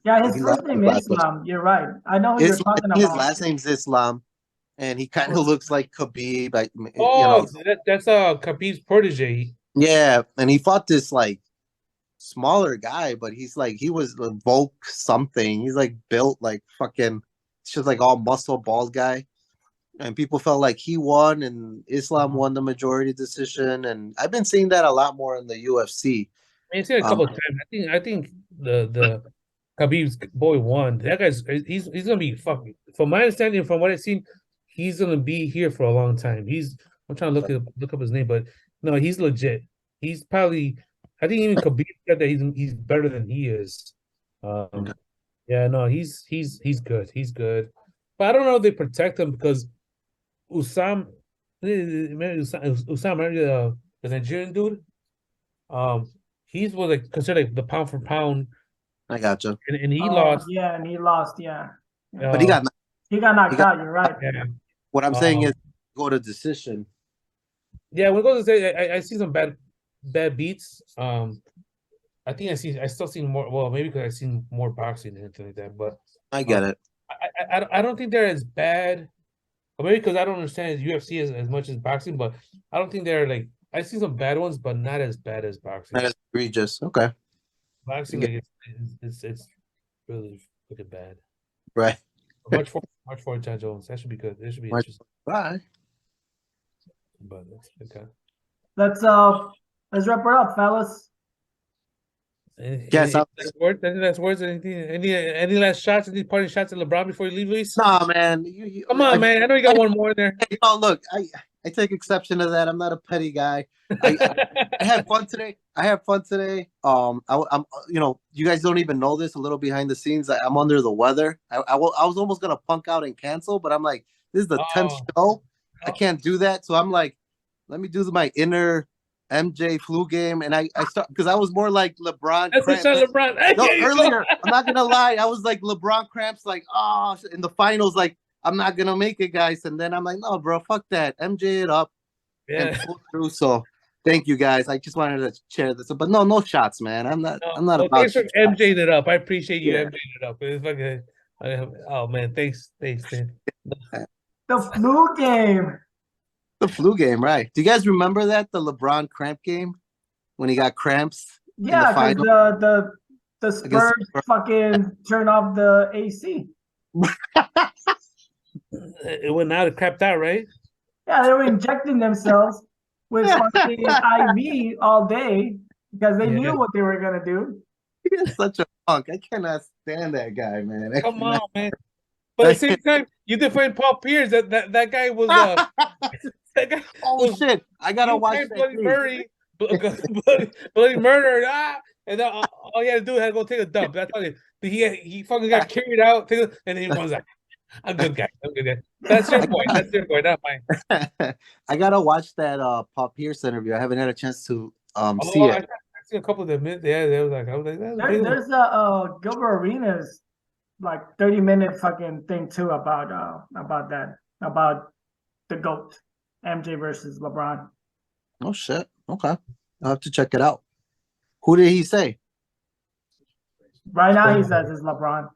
Yeah, his lost first his name last is one. Islam. You're right. I know who you're Islam, I talking think his about. last name's Islam, and he kind of looks like Khabib. Like, That's Khabib's protege. yeah. And he fought this like smaller guy, but he was a Volk something. He's like built like fucking, it's just like all muscle bald guy. And people felt like he won, and Islam won the majority decision. And I've been seeing that a lot more in the UFC. I've seen it a couple of times. I think the Khabib's boy won. That guy's he's gonna be fucking. From my understanding, from what I've seen, he's gonna be here for a long time. I'm trying to look up his name, but no, he's legit. He's probably. I think even Khabib said that he's better than he is. Okay. Yeah, no, he's good. He's good, but I don't know if they protect him because Usam, Usam, the Nigerian dude. He's was like considered like the pound for pound, I gotcha. and he Oh, lost. yeah, and he lost. Yeah. But he Uh, got He got he knocked got. out. You're right. yeah, What I'm saying um, is go to decision. yeah. When it goes to say, I see some bad beats. I still seen more. Well, maybe because I've seen more boxing and anything like that. But I get it. I don't think they're as bad. Or maybe because I don't understand UFC as much as boxing. But I don't think they're like I see some bad ones, but not as bad as boxing. That is egregious. Okay. Boxing like it's really fucking bad. Right. March for John Jones. That should be good. This should be March- interesting. Bye. But that's okay. Let's wrap it up, fellas. Yes. Any last words? Any last shots? Any parting shots at LeBron before you leave, Luis? Nah, man. Come on, man. I know you got one more in there. Look, I take exception to that. I'm not a petty guy. I had fun today. I'm you guys don't even know this. A little behind the scenes, I'm under the weather. I was almost gonna punk out and cancel, but I'm like, this is the 10th show. I can't do that, so I'm like, let me do my inner MJ flu game, and I start because I was more like LeBron. That's a shot, LeBron. No, earlier, I'm not gonna lie, I was like LeBron cramps, like in the finals, like I'm not gonna make it, guys. And then I'm like, no, bro, fuck that, MJ it up and pull through. So thank you, guys. I just wanted to share this, but no shots, man. I'm not about. Thanks for MJing it up. I appreciate you Yeah. MJing it up. It's fucking. Oh man, thanks, man. The flu game. The flu game, right? Do you guys remember that the LeBron cramp game when he got cramps? Yeah, because the Spurs Spurs. fucking turn off the AC. It went out. It crapped out, right? Yeah, they were injecting themselves with fucking IV all day because they knew what they were gonna do. He's such a punk. I cannot stand that guy, man. Come on, man. But at the same time, you defend Paul Pierce. That guy was that guy. Oh shit! I gotta watch that. Bloody Murray, bloody murder. And then all he had to do was go take a dump. That's all he fucking got carried out, and then he was like, "I'm a good guy. I'm a good guy." That's your point. That's your point, not mine. I gotta watch that Paul Pierce interview. I haven't had a chance to see it. seen a couple of them. Yeah, they was like, I was like, that's a big one. There's a Gilbert Arenas like 30-minute fucking thing too about that about the GOAT, MJ versus LeBron. Oh shit. Okay. I'll have to check it out. Who did he say? Right now he says it's LeBron.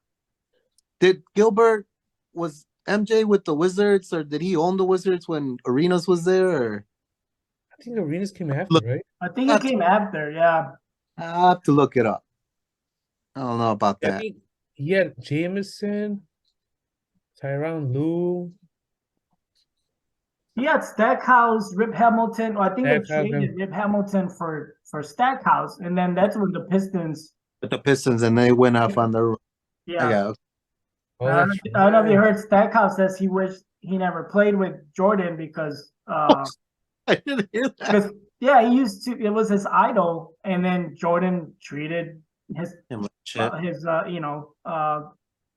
Did Gilbert was MJ with the Wizards, or did he own the Wizards when Arenas was there? Or I think Arenas came after, Look, right? I think he came after, yeah. I have to look it up. I don't know about I that. think he had Jameson, Tyronn Lue. He had Stackhouse, Rip Hamilton. Or I think they Stackhouse, traded Rip Hamilton for Stackhouse, and then that's when the Pistons. With the Pistons, and they went off on the. Yeah, I got. Oh, I that's don't know if you right. heard Stackhouse says he wished he never played with Jordan because I didn't hear that. because yeah, he used to. It was his idol, and then Jordan treated his Him like shit.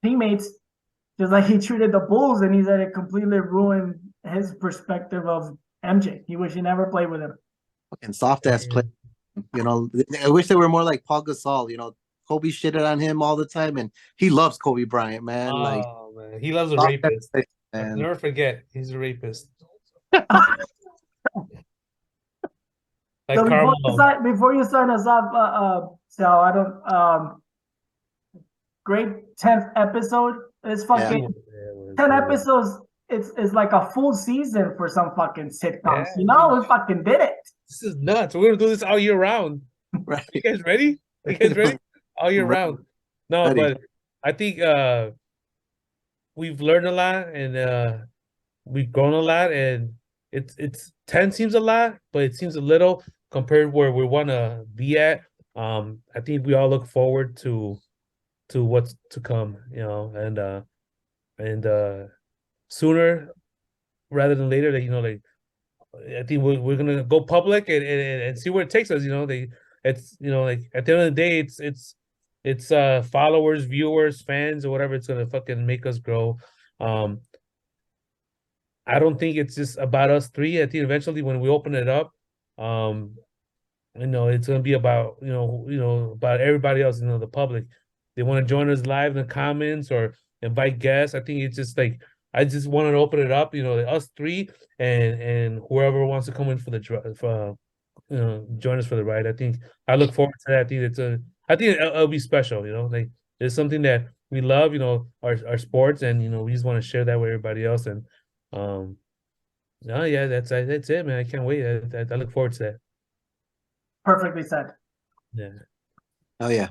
teammates just like he treated the Bulls, and he said it completely ruined his perspective of MJ. He wished he never played with him. Fucking soft ass play. You know, I wish they were more like Paul Gasol. You know, Kobe shitted on him all the time, and he loves Kobe Bryant, man. Like, Oh man, he loves a soft ass rapist. play, I'll man. never forget, he's a rapist. Like So Carmelo. before you sign us off, so I don't great 10th episode. It's fucking 10 episodes. It's like a full season for some fucking sitcoms. Yeah, You know, we fucking did it. This is nuts. We're gonna do this all year round. Right. You guys ready? You guys ready? All year round. No, Ready. but I think we've learned a lot and we've grown a lot, and it's 10 seems a lot, but it seems a little compared where we want to be at. I think we all look forward to what's to come, you know, and sooner rather than later, that like I think we're gonna go public and see where it takes us. You know, it's like at the end of the day, it's followers, viewers, fans, or whatever. It's gonna fucking make us grow. I don't think it's just about us three. I think eventually when we open it up, it's gonna be about about everybody else. The public. They want to join us live in the comments or invite guests. I think it's just like I just wanted to open it up. Us three and whoever wants to come in for join us for the ride. I think I look forward to that. I think it'll be special. Like it's something that we love. Our sports, and we just want to share that with everybody else. And no, yeah, that's it, man. I can't wait. I look forward to that. Perfectly said. Yeah. Oh yeah.